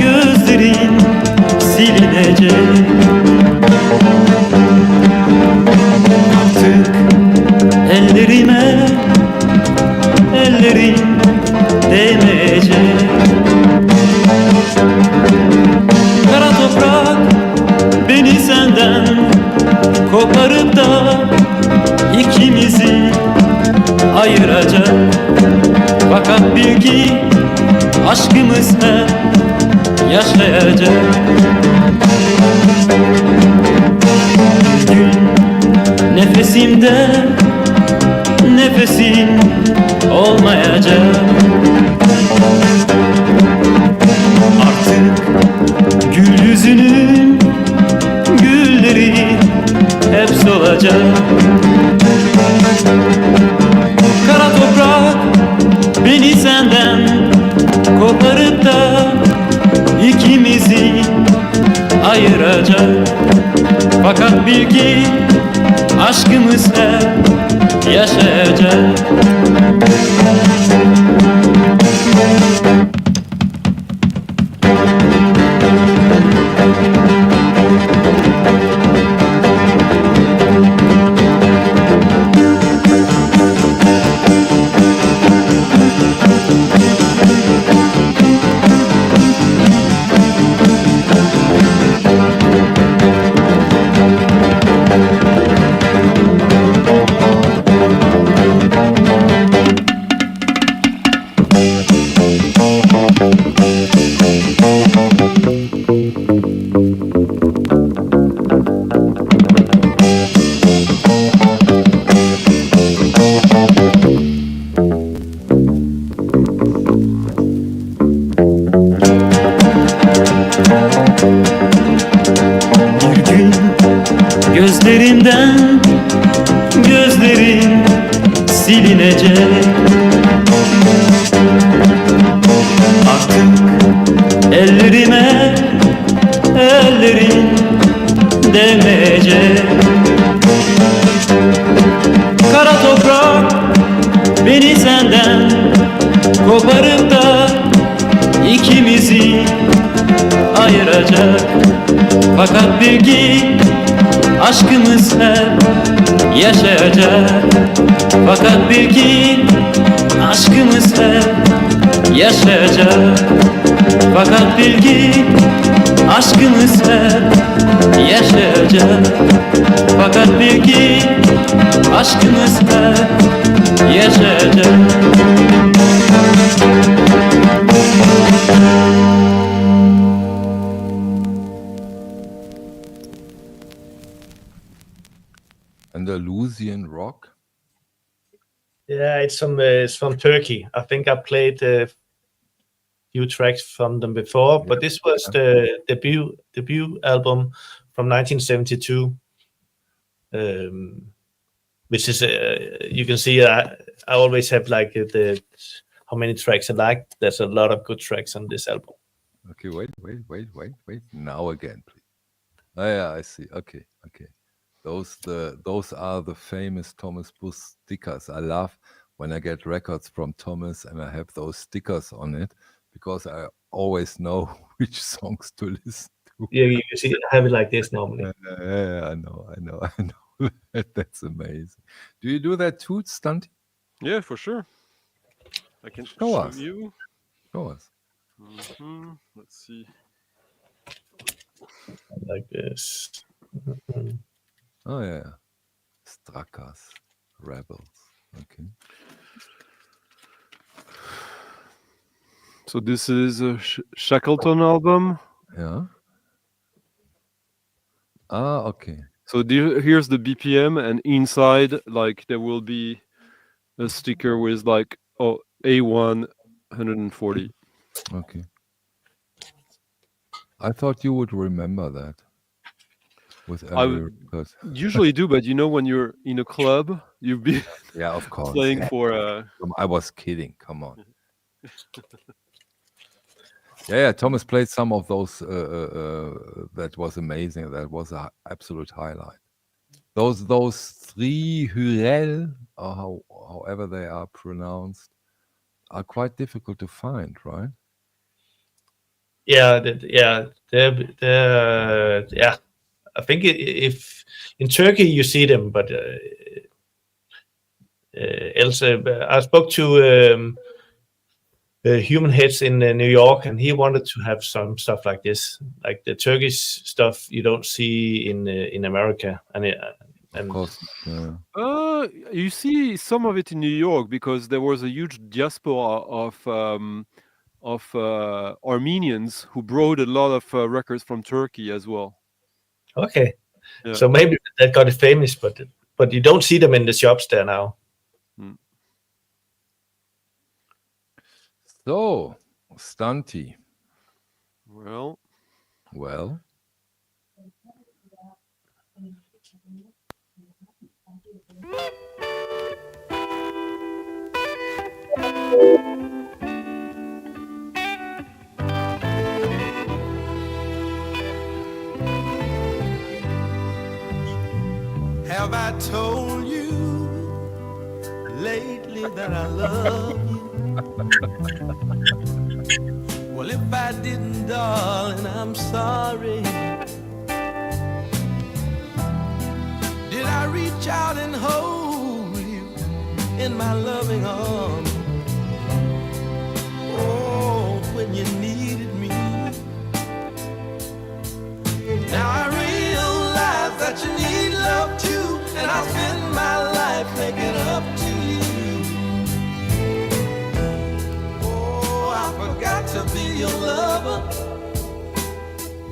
Gözlerin silinecek. Artık ellerime ellerin değmeyecek. yaşayacak. Bir gün nefesimde nefesin olmayacak. Artık gül yüzünün gülleri hep solacak. Kara toprak beni senden koparıp da ikimizi ayıracak. Fakat bil ki aşkımız hep yaşayacak. Bir gün gözlerimden gözlerin silinecek. Artık ellerime ellerin değmeyecek. Kara toprak beni senden koparıp da ikimizi ayıracak. Fakat bil ki aşkımız hep yaşayacak. Fakat bil ki aşkımız hep yaşayacak. Fakat bil ki aşkımız hep yaşayacak. Fakat bil ki aşkımız hep yaşayacak. Andalusian rock. Yeah, it's from Turkey. I think I played a few tracks from them before, but this was the debut album from 1972, which is you can see I always have like the how many tracks I like. There's a lot of good tracks on this album. Okay, wait. Now again, please. Oh, yeah, I see. Okay. Those are the famous Thomas Bus stickers. I love when I get records from Thomas and I have those stickers on it because I always know which songs to listen to. Yeah, you see, I have it like this normally. Yeah, I know. That's amazing. Do you do that too, Stunty? Yeah, for sure. I can Show show us. you. Show us. Let's see. Like this. Oh yeah, Strakas, Rebels. Okay. So this is a Shackleton album. Yeah. Ah, okay. So here's the BPM, and inside, like, there will be a sticker with like A1 140. Okay. I thought you would remember that. With every record. Usually do, but you know, when you're in a club, you'll be Yeah, of course. playing yeah. for I was kidding. Come on. Yeah. Thomas played some of those. That was amazing. That was an absolute highlight. Those three Hurel, or however they are pronounced, are quite difficult to find, right? Yeah, they're I think if in Turkey you see them, but else I spoke to Human Heads in New York, and he wanted to have some stuff like this, like the Turkish stuff you don't see in America, and Of course. Yeah. you see some of it in New York because there was a huge diaspora Armenians who brought a lot of records from Turkey as well. Okay. Yeah. So maybe that got it famous, but you don't see them in the shops there now. So, Stunty. Well, have I told you lately that I love you? Well, if I didn't, darling, I'm sorry. Did I reach out and hold you in my loving arms? Oh, when you needed me. Now I realize that you need love too, and I'll spend my life making up to you. Oh, I forgot to be your lover,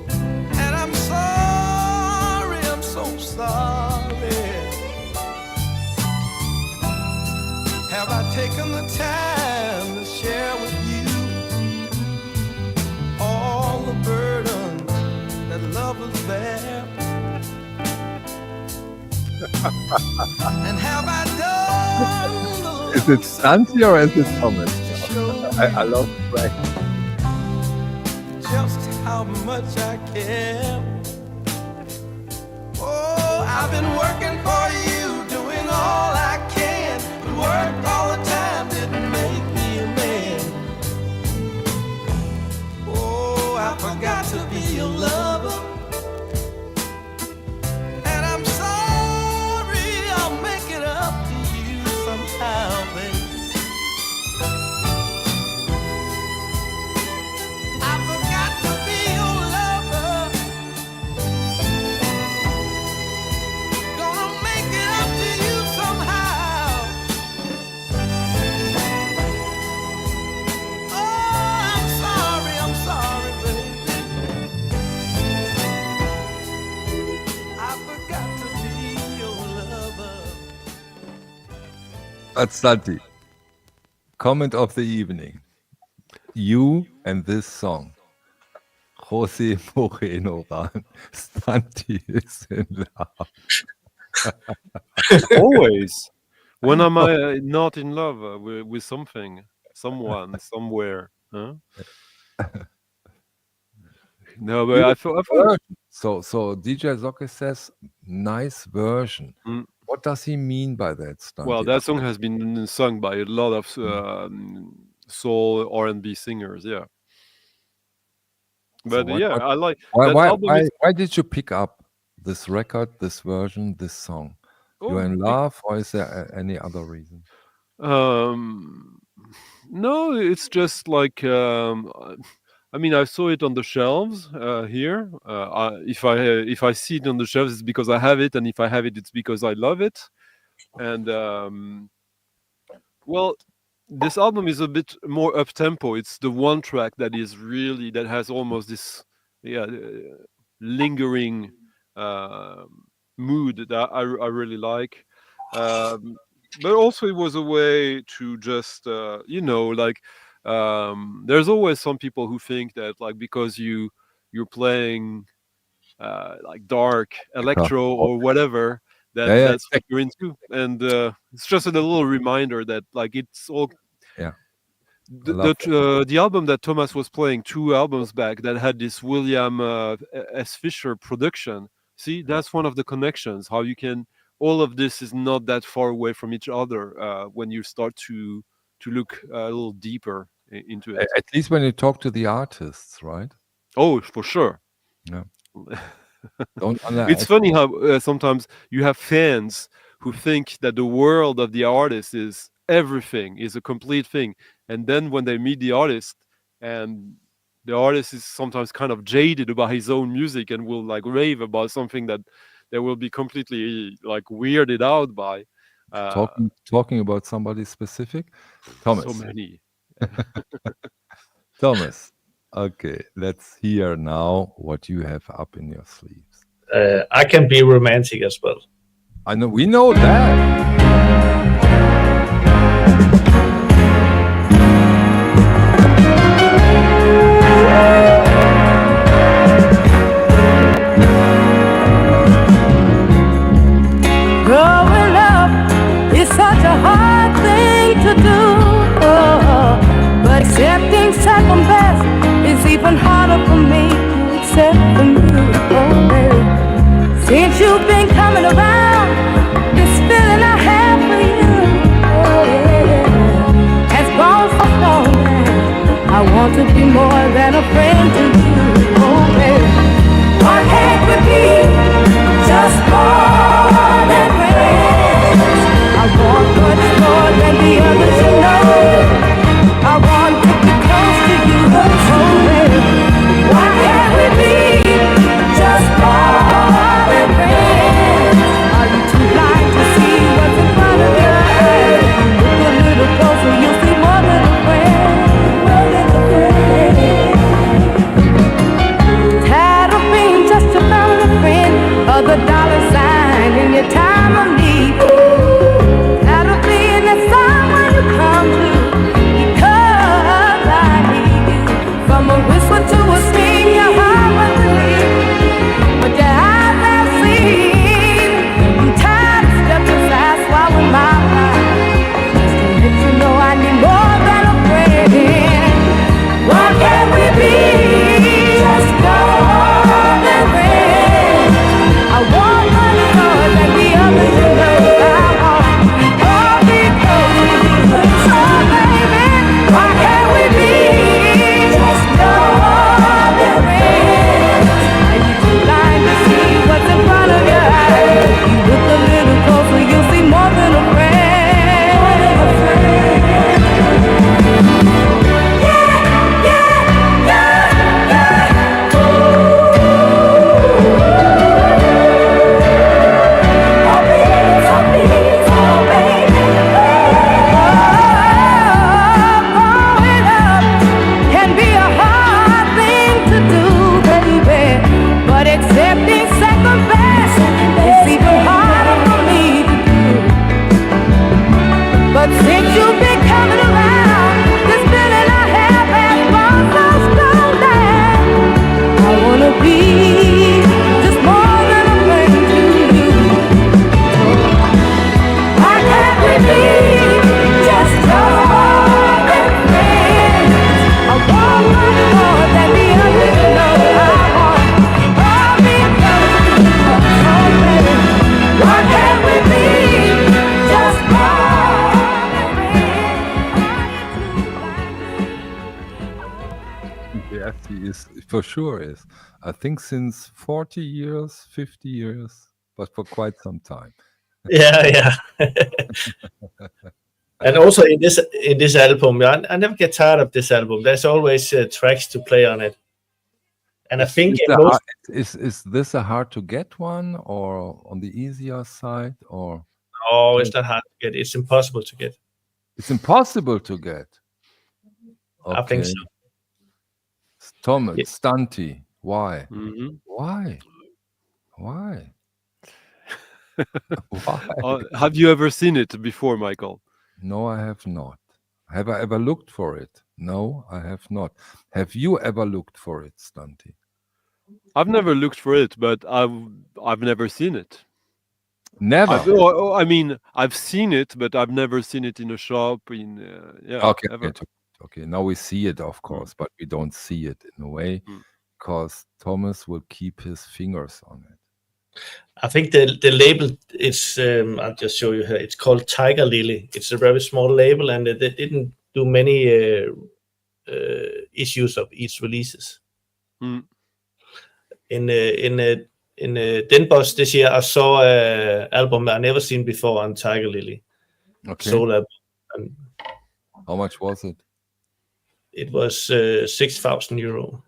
and I'm sorry, I'm so sorry. Have I taken the time to share with you all the burdens that lovers bear? And have I done is it Stunty or is it Thomas? I love the track. just how much I care? Oh, I've been working for you, doing all I can, but work all the time didn't make me a man. Oh, I forgot to be your lover, and I'm sorry, I'll make it up to you somehow, baby. I forgot to be your lover. Gonna make it up to you somehow. Oh, I'm sorry, baby. I forgot to be your lover. That's Stunty. Comment of the evening. You and this song. Jose Moreno Ran. Stunty is in love. always. When am I not in love with something, someone, somewhere? Huh? No, but I thought So DJ Zocke says nice version. What does he mean by that, Stunty? well, that song has been sung by a lot of soul R&B singers. Yeah, but what- yeah, what- I like that album. Why did you pick up this record, this version, this song? You're in love, or is there any other reason? No, it's just like I mean, I saw it on the shelves here. If I see it on the shelves, it's because I have it, and if I have it, it's because I love it. And well, this album is a bit more up tempo. It's the one track that is really that has almost this lingering mood that I really like. But also it was a way to just like there's always some people who think that like because you're playing like dark electro or whatever that's what you're into, and it's just a little reminder that like it's all the album that Thomas was playing 2 albums back that had this William S. Fisher production. See, that's one of the connections, how you can all of this is not that far away from each other when you start to look a little deeper into it. At least when you talk to the artists, right? Oh, for sure. Yeah. It's funny how sometimes you have fans who think that the world of the artist is everything, is a complete thing, and then when they meet the artist, and the artist is sometimes kind of jaded about his own music and will like rave about something that they will be completely like weirded out by. Talking about somebody specific, Thomas. So many. Thomas. Okay, let's hear now what you have up in your sleeves. I can be romantic as well. I know we know that. Growing up is such a hard thing to do, but accepting second best is even harder for me to accept from you, oh baby. Since you've been coming around, this feeling I have for you, oh yeah, has grown so strong, man. I want to be more than a friend to you, oh baby. Why can't we be just more than friends? I want much more than the others, you know. I want to be close to you, oh baby. Why can't we be just more than friends? Are you too blind to see what's in front of your eyes? Look a little closer, you'll see more than a friend, more than a friend. Tired of being just a family friend, or the dollar sign in your time of need. Tired of being that someone you come to, because I need you. From a whisper to a scream, your heart wants to leave, but your eyes have seen. I'm tired of stepping aside, swallowing my pride, just to let you know I need more than a friend. Why can't we be just more than friends? I want much more than the others, you know. I want all be close to you, so baby. Why can't we be just more than friends? Are you too blind to see what's in front of your eyes? You look a little closer, you'll see more than a friend, more than a friend. Accepting second best is even harder for me to do. But since you've been coming around, this feeling I have has grown so strong that I wanna be just more than a friend to you. Why can't we be just more than friends? I want much more than the others, you know. Why can't we be just more than friends? Yes, he is for sure is. I think since 40 years, 50 years, but for quite some time. Yeah. And also in this album, I never get tired of this album. There's always tracks to play on it. And I think is this a hard to get one, or on the easier side, or no, it's not hard to get. It's impossible to get. it's impossible to get? Okay. I think so. Thomas, Yeah. Stunty, why? Mhm. Why? Why? Have you ever seen it before, Michael? No, I have not. Have I ever looked for it? No, I have not. Have you ever looked for it, Stunty? I've never looked for it, but I've never seen it. Never. I mean, I've seen it, but I've never seen it in a shop. Okay. ever. Okay. Now we see it, of course, but we don't see it in a way because Thomas will keep his fingers on it. I think the label is. I'll just show you here. It's called Tiger Lily. It's a very small label, and they didn't do many issues of each releases. In Den Boss this year, I saw an album I never seen before on Tiger Lily. Okay. Soul album. How much was it? It was 6,000 euro.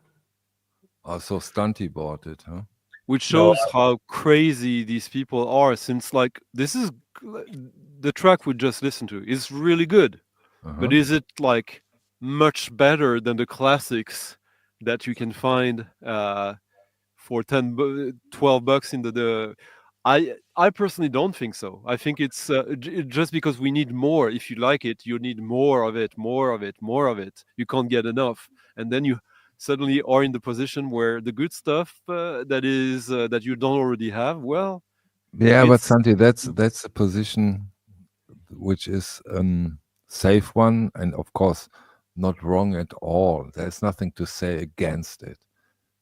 Oh, so Stunty bought it, huh? Which shows how crazy these people are, since like this is the track we just listened to is really good. But is it like much better than the classics that you can find for $12 in the. I personally don't think so. I think it's just because we need more. If you like it, you need more of it, more of it, more of it. You can't get enough, and then you suddenly are in the position where the good stuff that you don't already have. Well, Yeah, but it's Santi, that's a position which is safe one, and of course not wrong at all. There's nothing to say against it.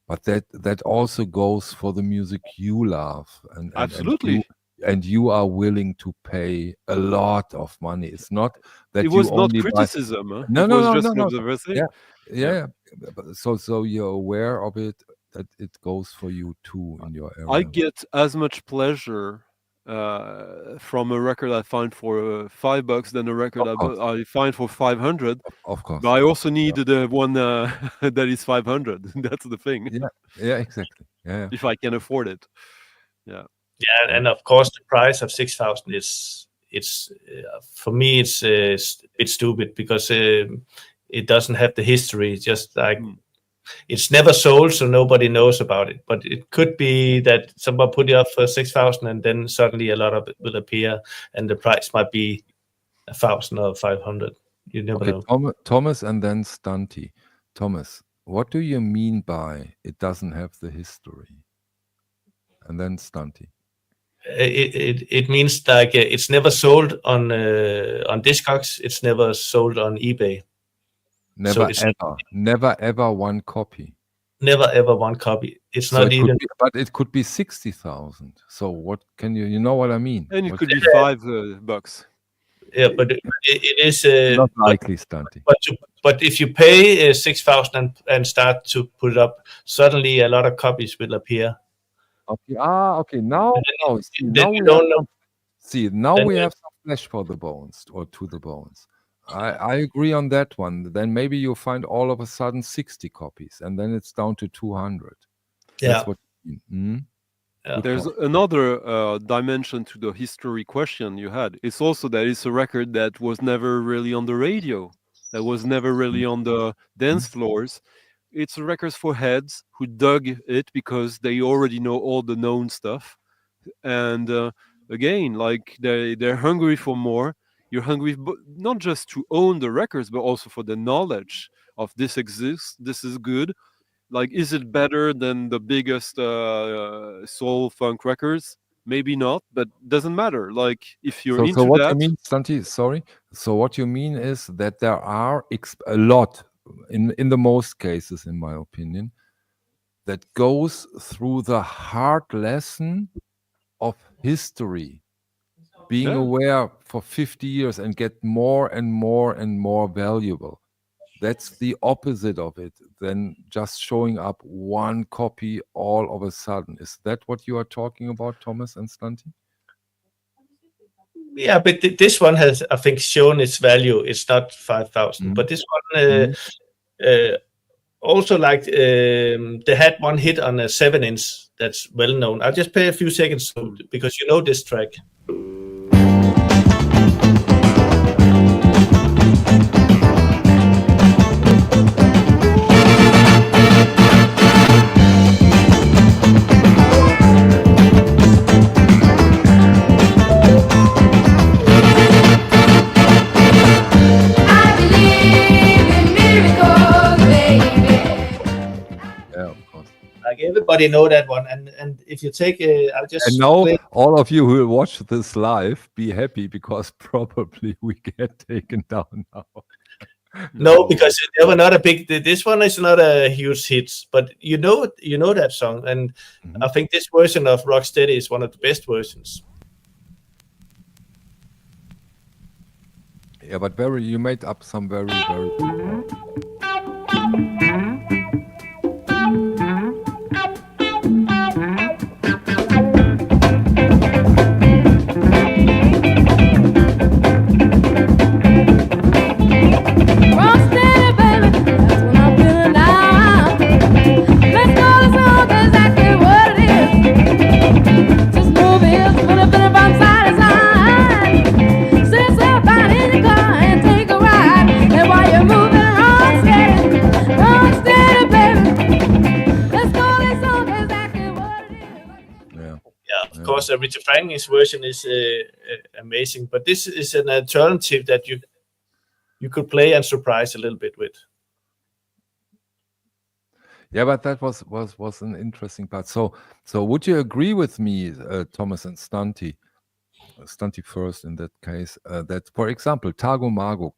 But that also goes for the music you love, absolutely. and you are willing to pay a lot of money. It's not that It was you not only buy. criticism. Huh? No, It no, was no, just no, an no. observation. Yeah, Yeah. yeah. But so you're aware of it, that it goes for you too in your area. I get as much pleasure from a record I find for $5 than a record Of course. I find for 500. Of course. But I also need the one that is 500. That's the thing. Yeah, exactly. Yeah. If I can afford it. Yeah. Yeah, and of course the price of 6,000 is for me it's a bit stupid because it doesn't have the history. Just like it's never sold, so nobody knows about it. But it could be that someone put it up for 6,000, and then suddenly a lot of it will appear, and the price might be 1,000 or 500. You never know. Thomas, and then Stunty. Thomas, what do you mean by it doesn't have the history? And then Stunty. It means like it's never sold on Discogs. It's never sold on eBay. Never ever one copy. Never ever one copy. It's So not even. but it could be 60,000. So what can you know what I mean? And it What- could be $5. Yeah, but it is not likely, Stunty. But if you pay 6,000 and start to put it up, suddenly a lot of copies will appear. Okay. Okay. Now we have some flesh for the bones, or to the bones. I agree on that one. Then maybe you find all of a sudden 60 copies, and then it's down to 200. Yeah. That's what you mean. Yeah. There's another dimension to the history question you had. It's also that it's a record that was never really on the radio, that was never really on the dance floors. It's a record for heads who dug it because they already know all the known stuff. And again, like they're hungry for more. You're hungry not just to own the records, but also for the knowledge of this exists, this is good. Like, is it better than the biggest soul funk records? Maybe not, but doesn't matter. Like, if you're into so what that, you mean, Stunty? Sorry. So what you mean is that there are a lot, in the most cases, in my opinion, that goes through the hard lesson of history, being aware for 50 years and get more and more and more valuable. That's the opposite of it than just showing up one copy all of a sudden. Is that what you are talking about, Thomas and Stunty? Yeah, but this one has, I think, shown its value. It's not 5,000, but this one also, like, they had one hit on a 7-inch that's well known. I'll just play a few seconds because you know this track. Like, everybody know that one, and if you take, I'll just. And now all of you who will watch this live, be happy because probably we get taken down now. No, because they were not a big. This one is not a huge hit, but you know that song, and I think this version of Rocksteady is one of the best versions. Yeah, but you made up some very. Since I'm in the car and take a ride, and while you're moving around. course, the Richard Franklin's version is amazing, but this is an alternative that you could play and surprise a little bit with. Yeah, but that was an interesting part. So would you agree with me, Thomas and Stunty first in that case, that, for example, Tago Mago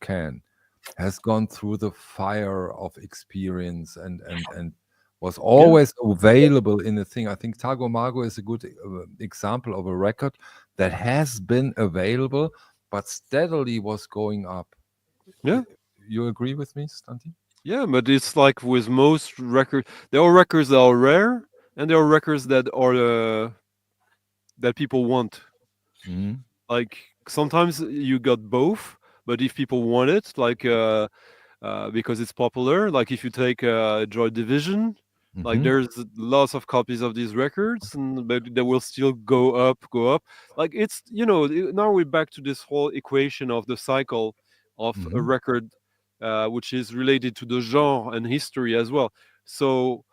has gone through the fire of experience and was always available in the thing. I think Tago Mago is a good example of a record that has been available, but steadily was going up. Yeah. You agree with me, Stunty? Yeah, but it's like with most records, there are records that are rare, and there are records that are that people want. Mhm. Like sometimes you got both, but if people want it, like because it's popular, like if you take Joy Division, like Mhm. there's lots of copies of these records, but they will still go up. Like it's now we're back to this whole equation of the cycle of a Mhm. record, which is related to the genre and history as well. So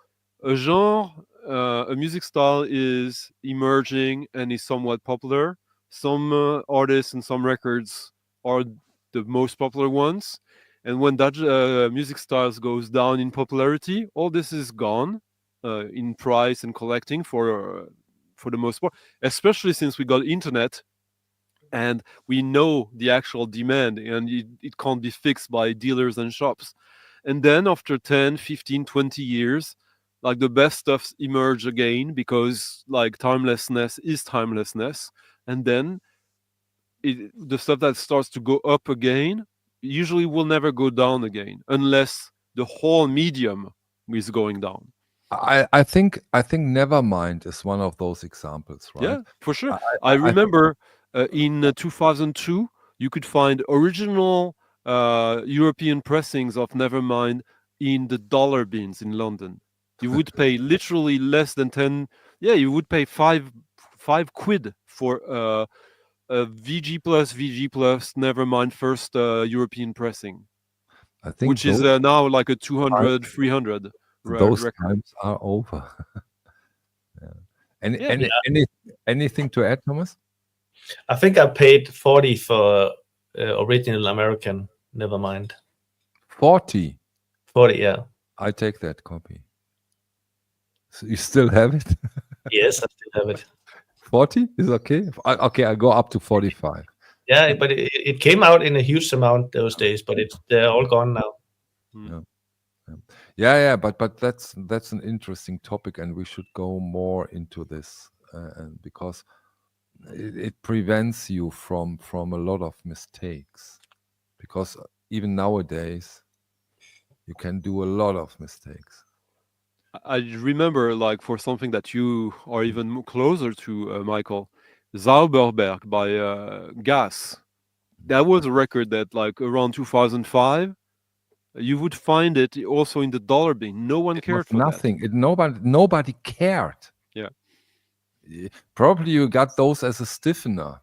a genre, a music style is emerging and is somewhat popular. Some artists and some records are the most popular ones, and when that music styles goes down in popularity, all this is gone in price and collecting for the most part, especially since we got internet and we know the actual demand, and it can't be fixed by dealers and shops. And then after 10, 15, 20 years, like the best stuffs emerge again because like timelessness is timelessness. And then the stuff that starts to go up again usually will never go down again unless the whole medium is going down. I think Nevermind is one of those examples, right? Yeah, for sure. I I remember in 2002, you could find original European pressings of Nevermind in the dollar bins in London. You would pay literally less than 10. Yeah, you would pay five quid for a VG plus Nevermind first European pressing, I think which is now like a 200, 300 those record. times are over. Yeah. Anything to add, Thomas? I think I paid 40 for original American Nevermind. 40. 40, yeah. I take that copy. So you still have it? Yes, I still have it. 40 is okay? Okay, I go up to 45. Yeah, but it came out in a huge amount those days, but they're all gone now. Yeah, but that's an interesting topic, and we should go more into this and because it prevents you from a lot of mistakes, because even nowadays you can do a lot of mistakes. I remember, like, for something that you are even closer to, Michael, Zauberberg by Gas. That was a record that, like, around 2005, you would find it also in the dollar bin. No one cared for Nothing. Nobody cared. Yeah. Probably you got those as a stiffener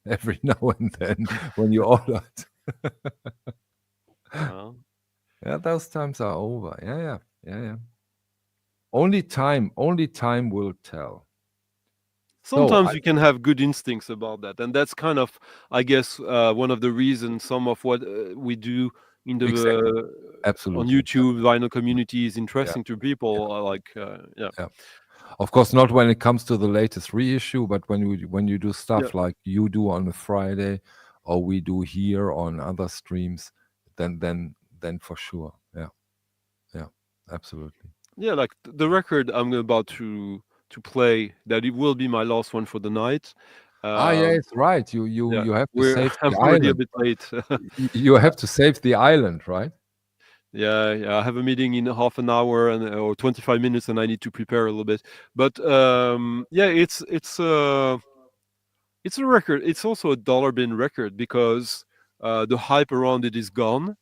every now and then when you ordered. that. Yeah, those times are over. Yeah. Only time will tell. Sometimes you can have good instincts about that, and that's kind of, I guess, one of the reasons some of what we do in the Absolutely. on YouTube vinyl community is interesting to people. Of course, not when it comes to the latest reissue, but when you do stuff like you do on a Friday, or we do here on other streams, then for sure, yeah, absolutely. Yeah, like the record I'm about to play, that it will be my last one for the night. Yeah, it's right. You have to save the I'm already island. a bit late. You have to save the island, right? Yeah. I have a meeting in half an hour or 25 minutes, and I need to prepare a little bit. But it's a record. It's also a dollar bin record because the hype around it is gone.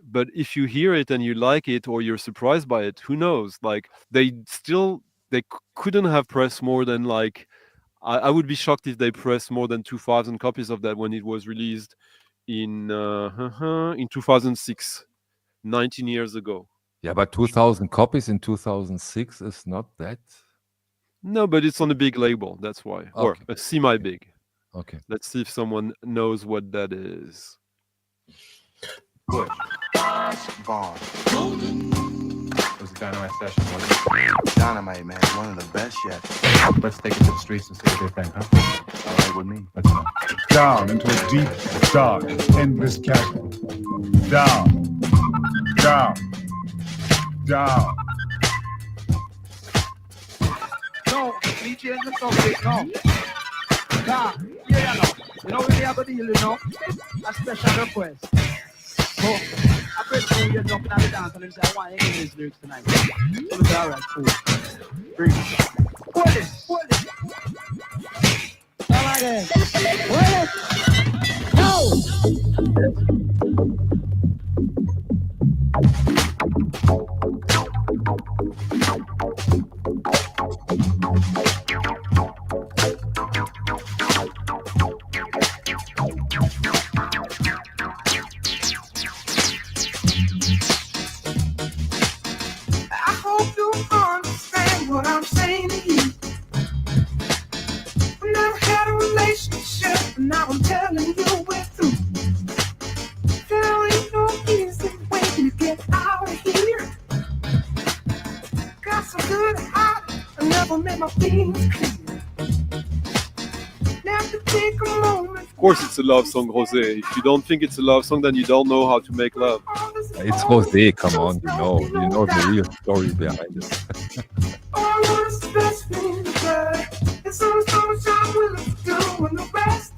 But if you hear it and you like it, or you're surprised by it, who knows? Like they couldn't have pressed more than, like, I would be shocked if they pressed more than 2,000 copies of that when it was released in 2006, 19 years ago. Yeah, but 2,000 copies in 2006 is not that No, but it's on a big label. That's why, or Okay. a semi-big. Okay. Let's see if someone knows what that is. Bush. Bomb. It was a dynamite session, wasn't it? Dynamite, man. One of the best yet. Let's take it to the streets and see what they think, huh? All right with me. Let's go. Down into a deep, dark, endless chasm. Down, down, down. No, DJ, let's go, no. Yeah, yeah, no. You know what we have a deal, you know? A special request. So, I bet you get up in the dance and them say, I want to hear these lyrics tonight. So we say, all right, cool. Bring it. Hold it, hold it. Come on then. Hold it. No. I hope you understand what I'm saying to you. We never had a relationship, and now I'm telling you we're through. There ain't no easy way to get out of here. Got so good at hiding, I never made my feelings clear. Have to take a moment. Of course, it's a love song, Rosé. If you don't think it's a love song, then you don't know how to make love. It's Rosé, come on, you know the real story behind it. All I want is the best thing to say. It's always so much I'm willing to do, and the rest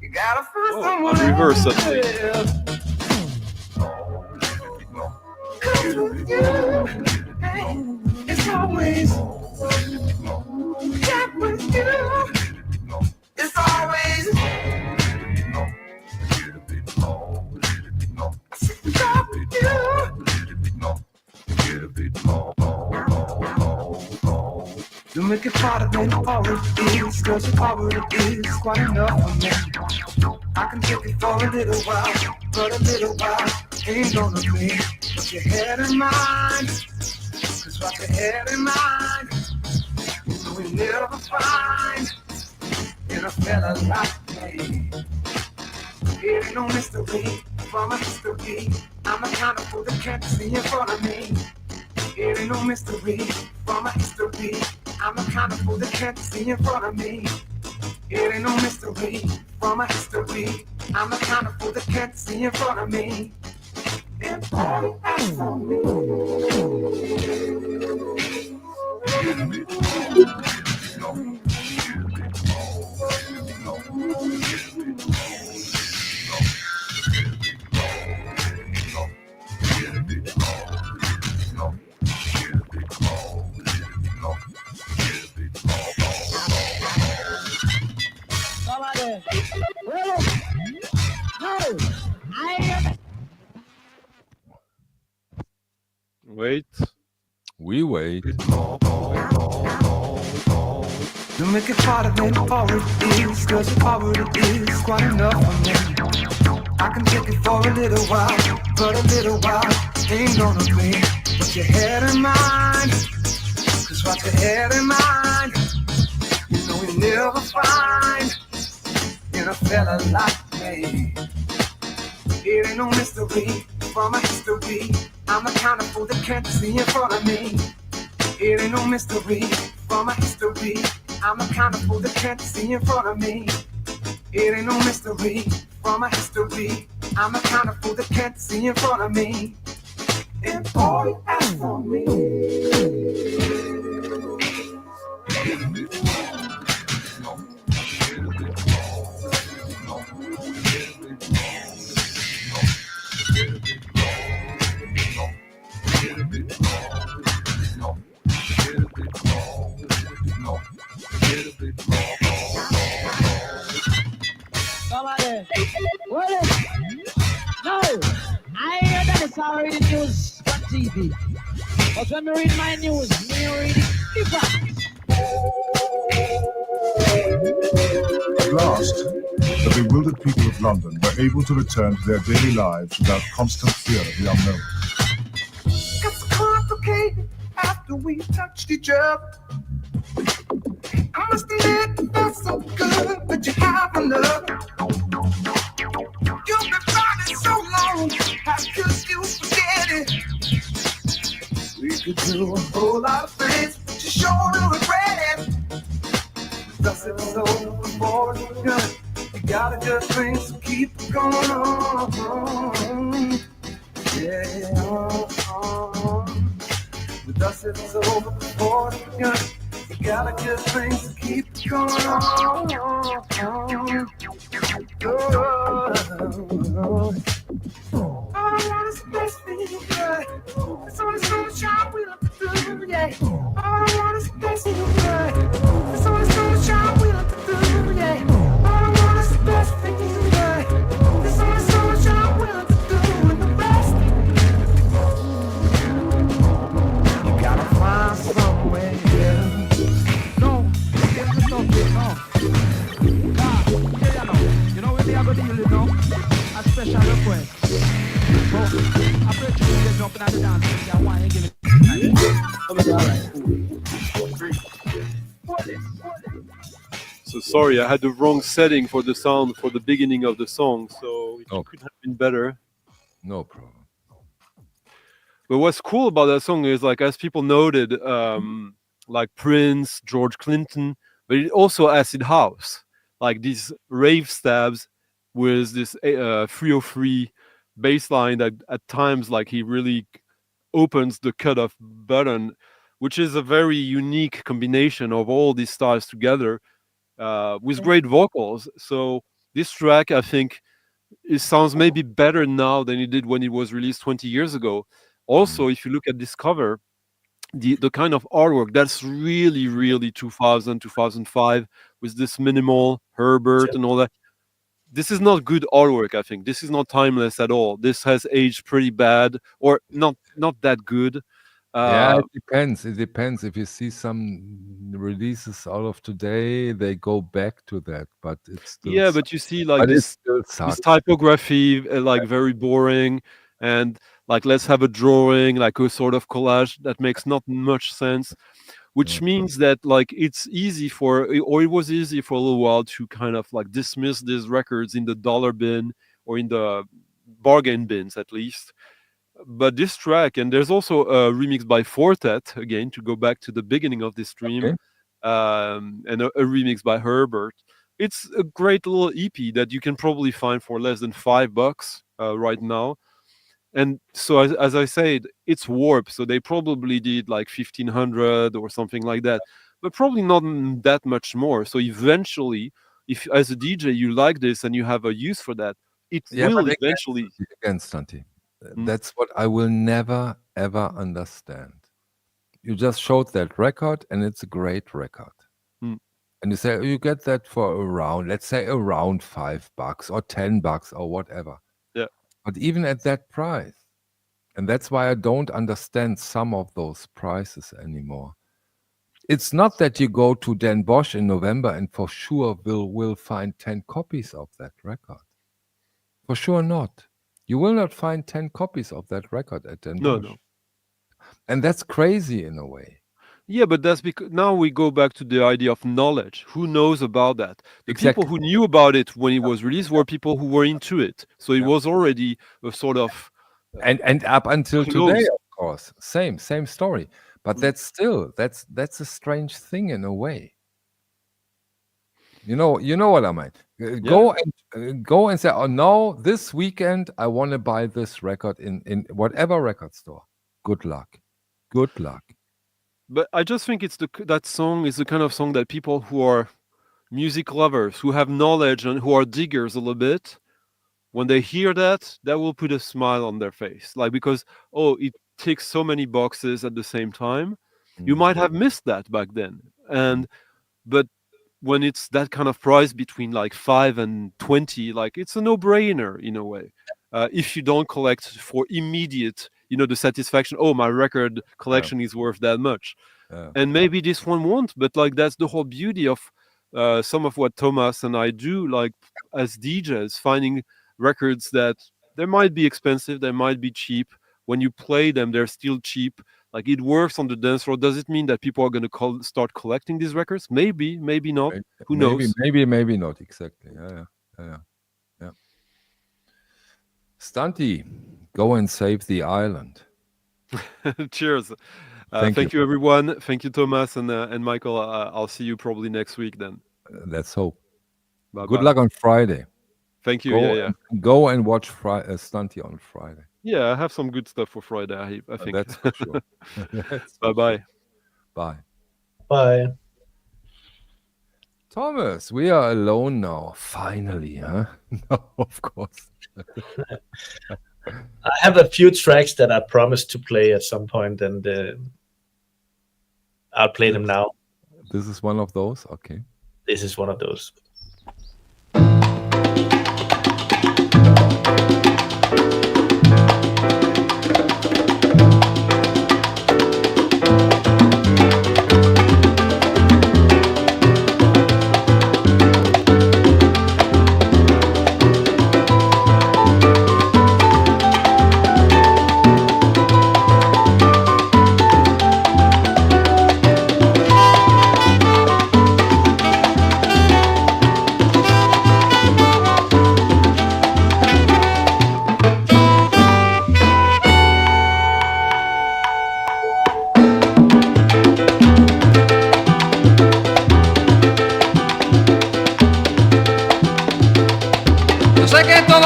you gotta find someone on reverse else. suddenly. 'Cause with you, hey, it's always yeah, with you. It's always stop with you. You make it harder than already is, 'cause it already is quite enough for me. I can take it for a little while, but a little while ain't gonna be. Put your head in mine, 'cause what your head in mine, so we never find in a fella like me. It ain't no mystery from a history. I'm the kind of fool that can't see in front of me. It ain't no mystery from a history. I'm the kind of fool that can't see in front of me. It ain't no mystery from a history. I'm the kind of fool that can't see in front of me. If all you ask for me. Well, no, Wait. We wait. You make it harder than it already is, 'cause it already is quite enough for me. I can take it for a little while, but a little while ain't gonna be. Put your head in mine, 'cause what your head in mine, you know you never find in a fella like me. It ain't no mystery from a history. I'm the kind of fool that can't see in front of me. It ain't no mystery from a history. I'm the kind of fool that can't see in front of me. It ain't no mystery from a history. I'm the kind of fool that can't see in front of me. And all you ask for me. somebody. Well, no, I hear that it's already news on TV. But when I read my news, me read it different. At last, the bewildered people of London were able to return to their daily lives without constant fear of the unknown. Got so complicated after we touched each other. must admit it felt so good that you have enough. You've been riding so long, how could you forget it? We could do a whole lot of things, but you sure do regret it. Thus it's over before it's begun. You gotta do things to keep it going on. Yeah, with us it's over before it's begun. You gotta do things to keep it going on. All I want is the best for you, good. It's only so much we love to do, yeah. All I want is the best for you, good. It's only so much we love to do, yeah. All I want is the best for you, good. There's only so much we love to do, and the best. You gotta find somewhere, yeah. No, get the stuff, no. Yeah, you know where they are gonna deal, you know? A special request. So, I pray you get jumping at the dance, I want you to give it. So sorry, I had the wrong setting for the sound for the beginning of the song, so it could have been better. No problem. But what's cool about that song is, like, as people noted, like Prince, George Clinton, but it also acid house, like these rave stabs with this 303 bass line that at times, like, he really opens the cut-off button, which is a very unique combination of all these styles together, with great vocals. So this track, I think, it sounds maybe better now than it did when it was released 20 years ago. Also, if you look at this cover, the kind of artwork, that's really, really 2000, 2005, with this minimal Herbert and all that. This is not good artwork, I think. This is not timeless at all. This has aged pretty bad, or not that good. Yeah, it depends. It depends. If you see some releases out of today, they go back to that, but it's still yeah, but you see, like, but it this still sucks. typography, like, very boring, and like, let's have a drawing, like a sort of collage that makes not much sense, which means that, like, it's easy for, or it was easy for a little while to kind of like dismiss these records in the dollar bin or in the bargain bins at least. But this track, and there's also a remix by Fortet, again, to go back to the beginning of this stream, and a remix by Herbert. It's a great little EP that you can probably find for less than $5 right now. And so, as I said, it's Warp, so they probably did like 1,500 or something like that, but probably not that much more. So eventually, if as a DJ you like this and you have a use for that, it will eventually. Again, Stunty. That's what I will never, ever understand. You just showed that record, and it's a great record. And you say, oh, you get that for around, let's say around $5 or $10 or whatever. Yeah. But even at that price, and that's why I don't understand some of those prices anymore. It's not that you go to Den Bosch in November and for sure will find 10 copies of that record. For sure not. You will not find 10 copies of that record at Den Bosch. No. And that's crazy in a way. Yeah, but that's because now we go back to the idea of knowledge. Who knows about that? The people who knew about it when it was released were people who were into it. So it was already a sort of and up until close. today, of course, same story. But that's still that's a strange thing in a way. You know what I mean. Go and say, oh no, this weekend I want to buy this record in whatever record store. Good luck. Good luck. But I just think that song is the kind of song that people who are music lovers, who have knowledge and who are diggers a little bit, when they hear that will put a smile on their face. Like, because, it ticks so many boxes at the same time. You might have missed that back then. But when it's that kind of price between like 5 and 20, like, it's a no-brainer in a way. If you don't collect for immediate, the satisfaction, my record collection is worth that much. And maybe this one won't, but like, that's the whole beauty of some of what Thomas and I do, like, as DJs, finding records that they might be expensive, they might be cheap. When you play them, they're still cheap. like it works on the dance floor. Does it mean that people are going to start collecting these records? Maybe, maybe not. Who knows? Maybe not exactly. Yeah. Stunty, go and save the island. Cheers. Thank you, everyone. Thank you, Thomas and Michael. I'll see you probably next week then. Let's hope. Bye-bye. Good luck on Friday. Thank you. Go and watch Stunty on Friday. Yeah, I have some good stuff for Friday, I think. That's for sure. Bye-bye. Bye. Bye. Thomas, we are alone now. Finally, huh? No, of course. I have a few tracks that I promised to play at some point, and I'll play them now. This is one of those? Okay. This is one of those.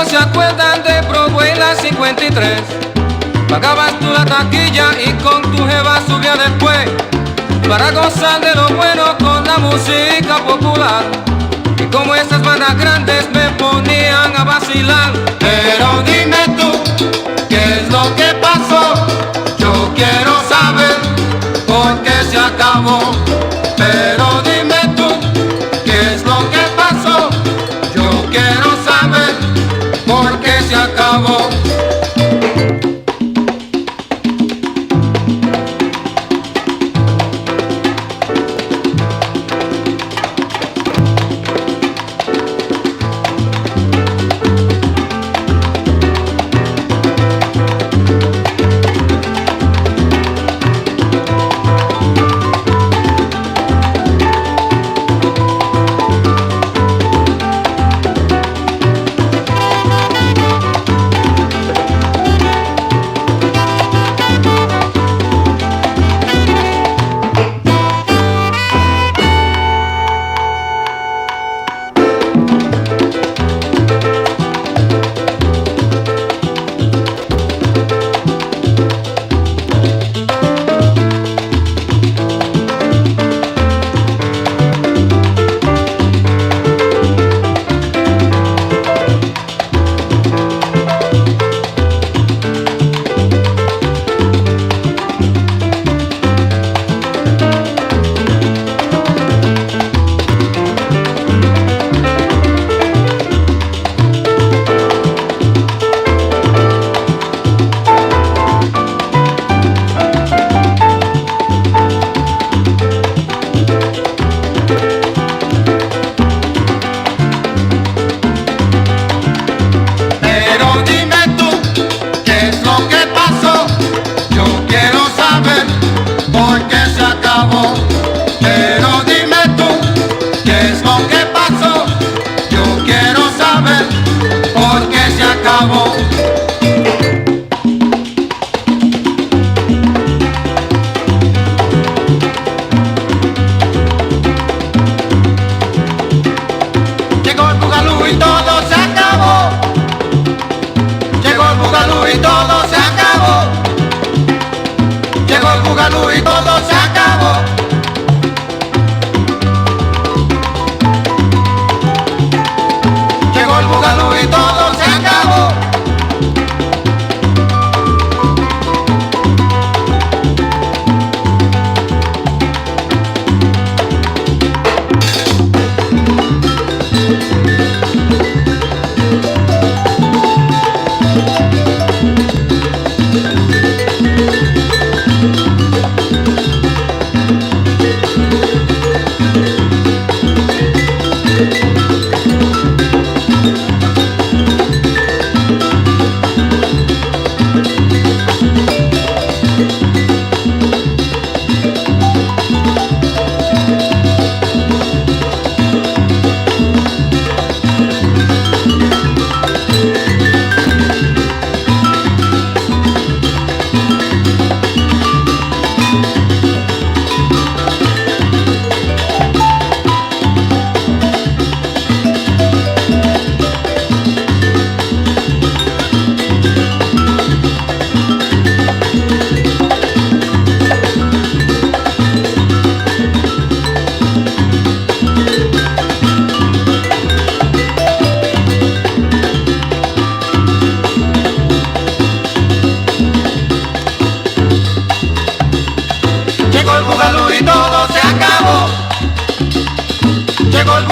Se acuerdan de Broadway la 53. Pagabas tú la taquilla y con tu jeva subía después para gozar de lo bueno con la música popular. Y como esas bandas grandes me ponían a vacilar. Pero dime tú, ¿qué es lo que pasó? Yo quiero saber por qué se acabó. Pero dime tú, ¿qué es lo que pasó? Yo quiero saber porque se acabó.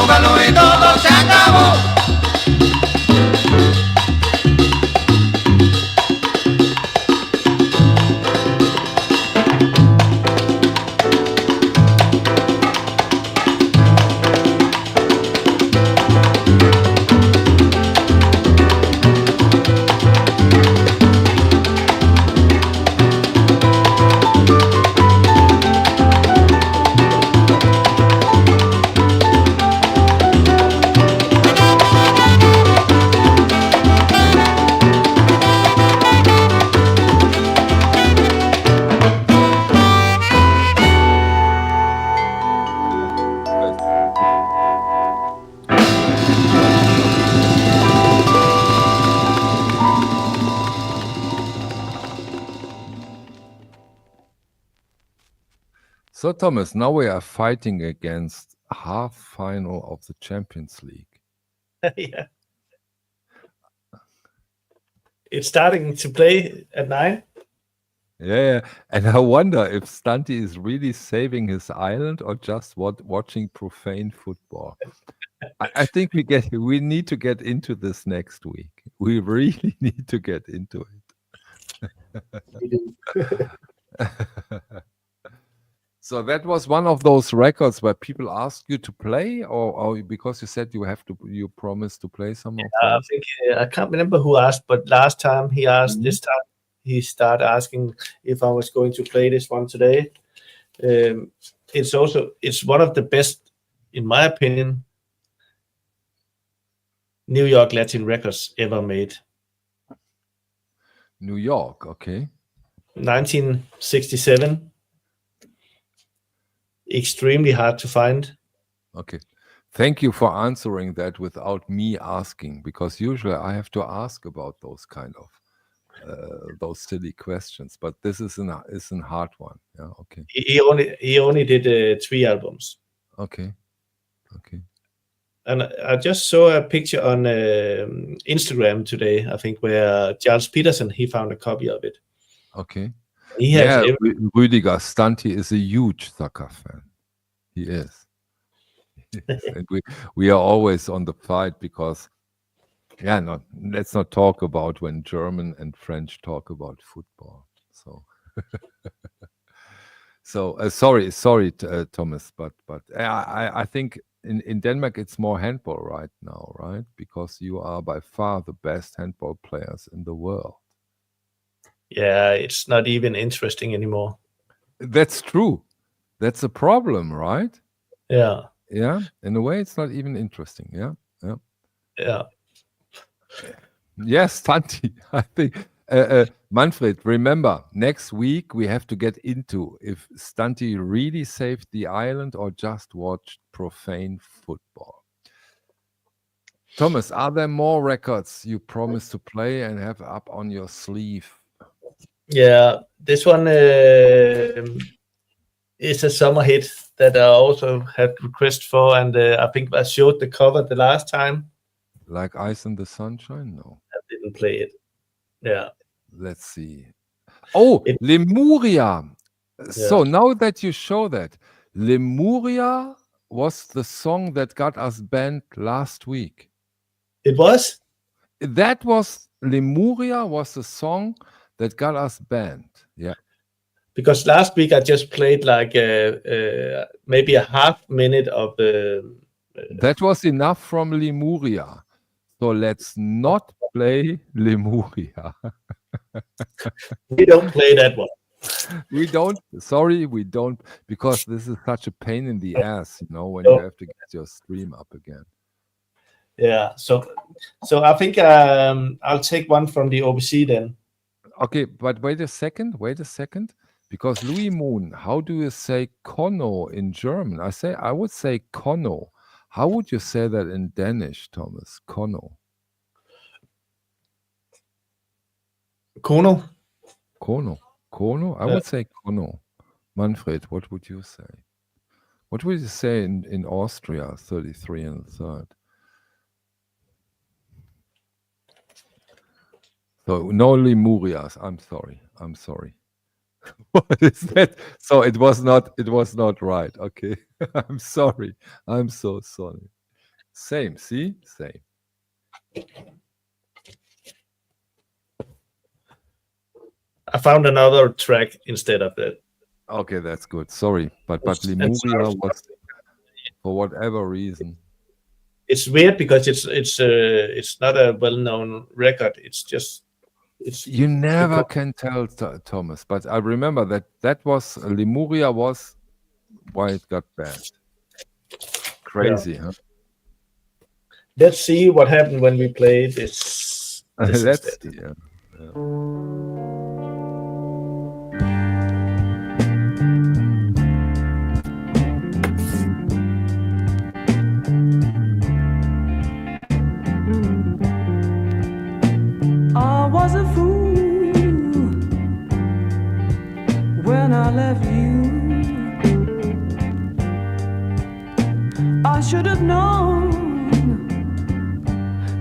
búscalo y todo se acabó. So Thomas, now we are fighting against half final of the Champions League. Yeah. It's starting to play at 9. Yeah, and I wonder if Stunty is really saving his island or just watching profane football. I think we need to get into this next week. We really need to get into it. So that was one of those records where people ask you to play, or because you said you promised to play some of I those? think I can't remember who asked, but last time he asked, this time he started asking if I was going to play this one today. It's one of the best, in my opinion, New York Latin records ever made. New York, okay. 1967. Extremely hard to find. Okay. Thank you for answering that without me asking, because usually I have to ask about those kind of those silly questions. But this is a hard one. Yeah. Okay. He only did 3 albums. Okay. Okay. And I just saw a picture on Instagram today, I think, where Charles Peterson, he found a copy of it. Okay. He has Rüdiger Stanty is a huge Sucker fan. He is. And we are always on the fight because, let's not talk about when German and French talk about football. So, sorry, Thomas, but I think in Denmark it's more handball right now, right? Because you are by far the best handball players in the world. Yeah, it's not even interesting anymore. That's true. That's a problem, right? Yeah. Yeah. In a way, it's not even interesting. Yeah. Yeah. Yeah. Yes, Stunty. I think Manfred, remember, next week we have to get into if Stunty really saved the island or just watched profane football. Thomas, are there more records you promised to play and have up on your sleeve? Yeah, this one is a summer hit that I also had request for, and I think I showed the cover the last time. Like Ice in the Sunshine? No. I didn't play it. Yeah. Let's see. Oh, Lemuria. So now that you show that, Lemuria was the song that got us banned last week. It was? That was, Lemuria was the song that got us banned. Yeah. Because last week I just played like maybe a half minute of the... That was enough from Lemuria. So let's not play Lemuria. We don't play that one. We don't, because this is such a pain in the ass, when you have to get your stream up again. Yeah, so I think I'll take one from the OBC then. Okay, but wait a second, because Louis Moon, how do you say Konno in German? I would say Konno. How would you say that in Danish, Thomas? Konno. Konno. I would say Konno. Manfred, what would you say? What would you say in Austria, 33 and a third? So no Lemurias. I'm sorry. What is that? So it was not right. Okay. I'm sorry. I'm so sorry. Same. See, same. I found another track instead of that. Okay, that's good. Sorry, but And Lemuria sorry. was, for whatever reason. It's weird because it's not a well-known record. It's just You never can tell, Thomas. But I remember that was Lemuria was why it got banned. Crazy, huh? Let's see what happened when we played this. Let's instead. see. Yeah. I was a fool when I left you. I should have known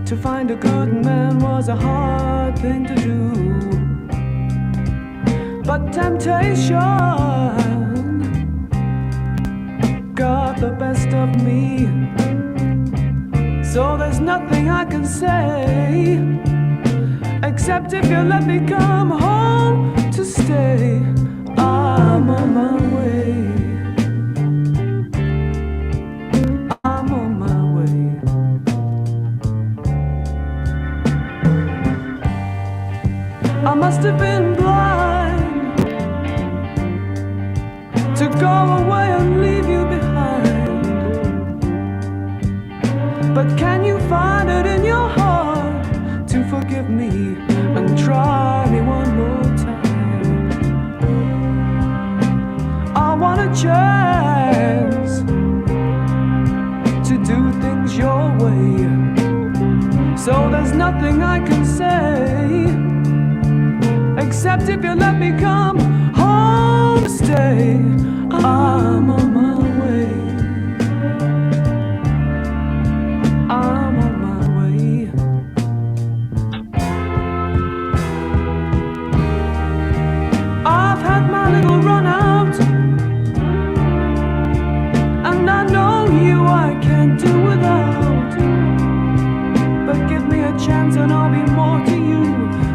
to find a good man was a hard thing to do. But temptation got the best of me. So there's nothing I can say, except if you let me come home to stay. I'm on my way. I'm on my way. I must have been blind to go away and leave you behind. But can you find it in your heart to forgive me and try me one more time? I want a chance to do things your way. So there's nothing I can say, except if you let me come home to stay. I'm on my way. I'm on my way. I've had my little run out, and I know you I can't do without. But give me a chance and I'll be more to you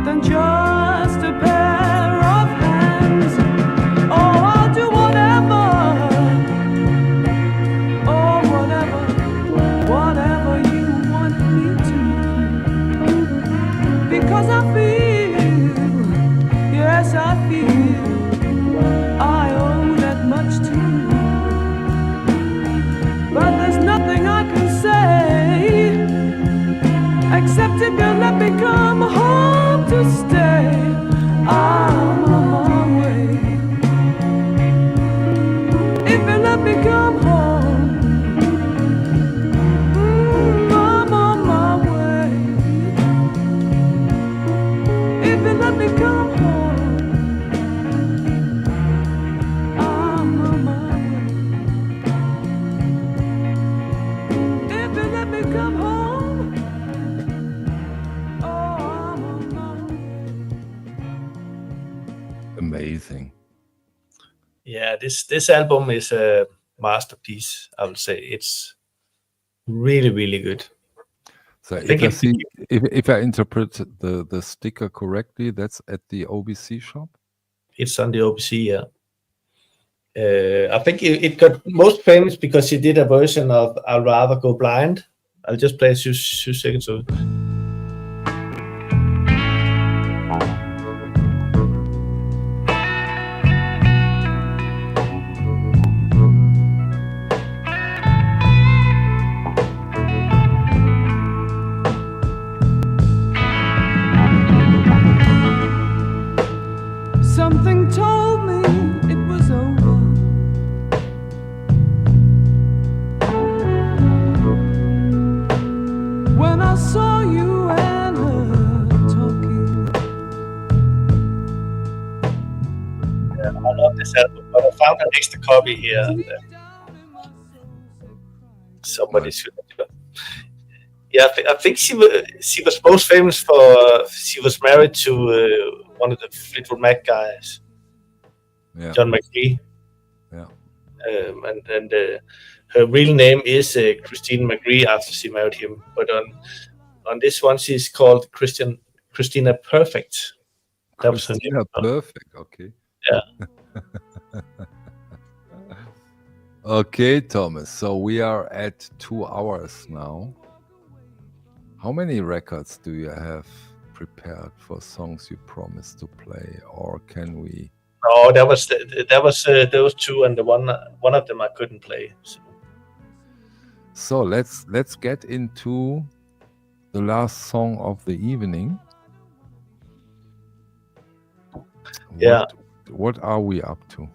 than just a pair of hands. Oh, I'll do whatever. Oh, whatever you want me to. Because I feel, yes I feel, I owe that much to you. But there's nothing I can say, except if you let me come home to stay. I'm on my way. If you let me come home, I'm on my way. If you let me come home, I'm on my way. If you let me come home, oh, I'm on my way. Amazing. Yeah, this album is a masterpiece. I would say it's really, really good. So think if I if- see, if I interpret the sticker correctly, that's at the OBC shop. It's on the OBC, yeah. I think it got most famous because he did a version of I'd Rather Go Blind. I'll just play a few seconds of it. Something told me it was over. When I saw you and her talking. I love this album, but I found an extra copy here. Somebody should. Yeah, I think she was most famous for she was married to one of the Fleetwood Mac guys, Yeah. John McVie. Yeah. and her real name is Christine McGree after she married him. But on this one, she's called Christina Perfect. That was her name. Christina Perfect. Okay. Yeah. Okay, Thomas. So we are at 2 hours now. How many records do you have prepared for songs you promised to play, or can we? No, that was those two, and the one of them I couldn't play. So let's get into the last song of the evening. Yeah. What are we up to?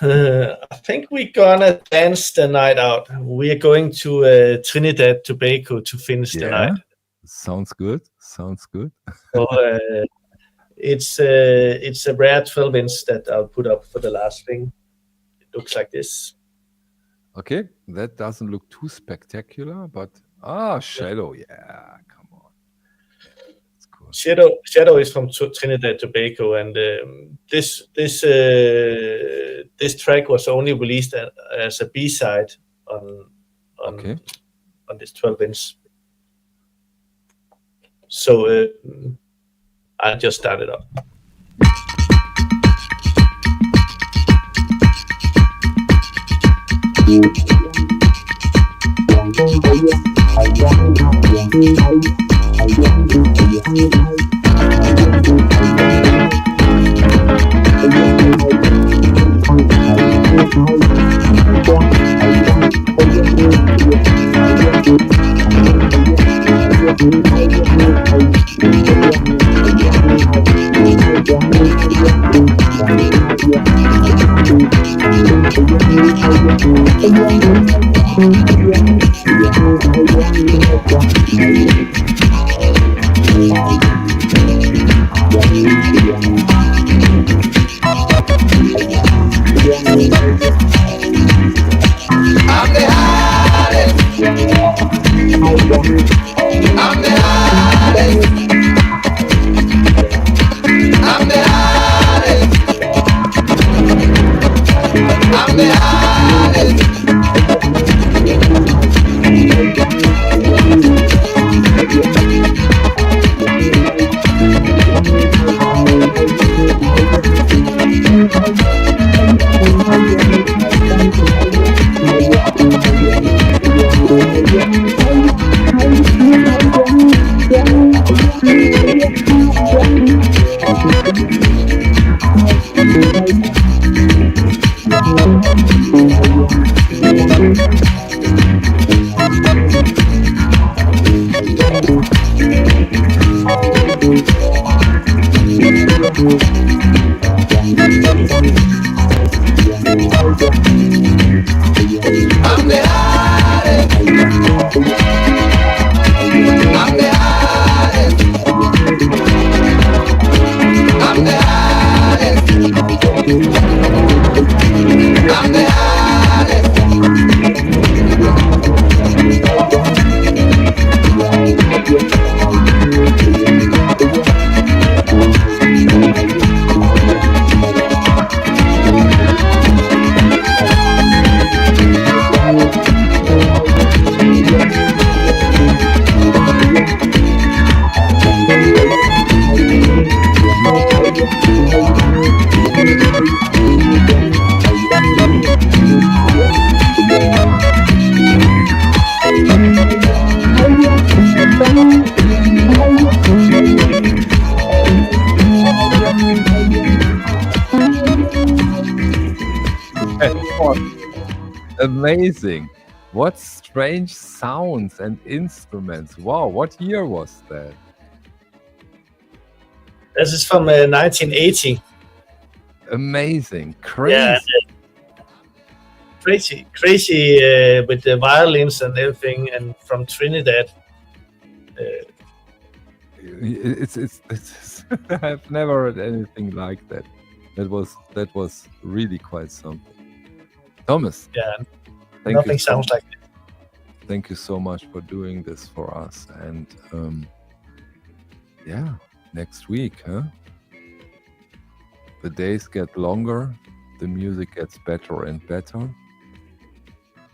I think we're gonna dance the night out. We are going to Trinidad, Tobago to finish the night. Sounds good. Sounds good. So it's a rare 12-inch that I'll put up for the last thing. It looks like this. Okay, that doesn't look too spectacular, but Shadow, yeah, come on. That's cool. Shadow is from Trinidad, Tobago, and this track was only released as a B-side on this 12-inch. So I just started up. Amazing. What strange sounds and instruments. Wow, what year was that? This is from 1980. Amazing. Crazy. Yeah, crazy with the violins and everything, and from Trinidad. It's I've never heard anything like that. That was really quite something. Thomas. Yeah. Nothing sounds like it. Thank you so much for doing this for us. And yeah, next week, huh? The days get longer, the music gets better and better.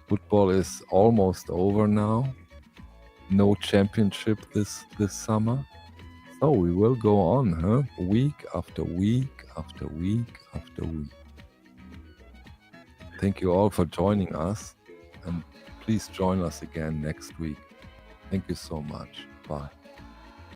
Football is almost over now. No championship this summer. So we will go on, huh? Week after week after week after week. Thank you all for joining us, and please join us again next week. Thank you so much. Bye.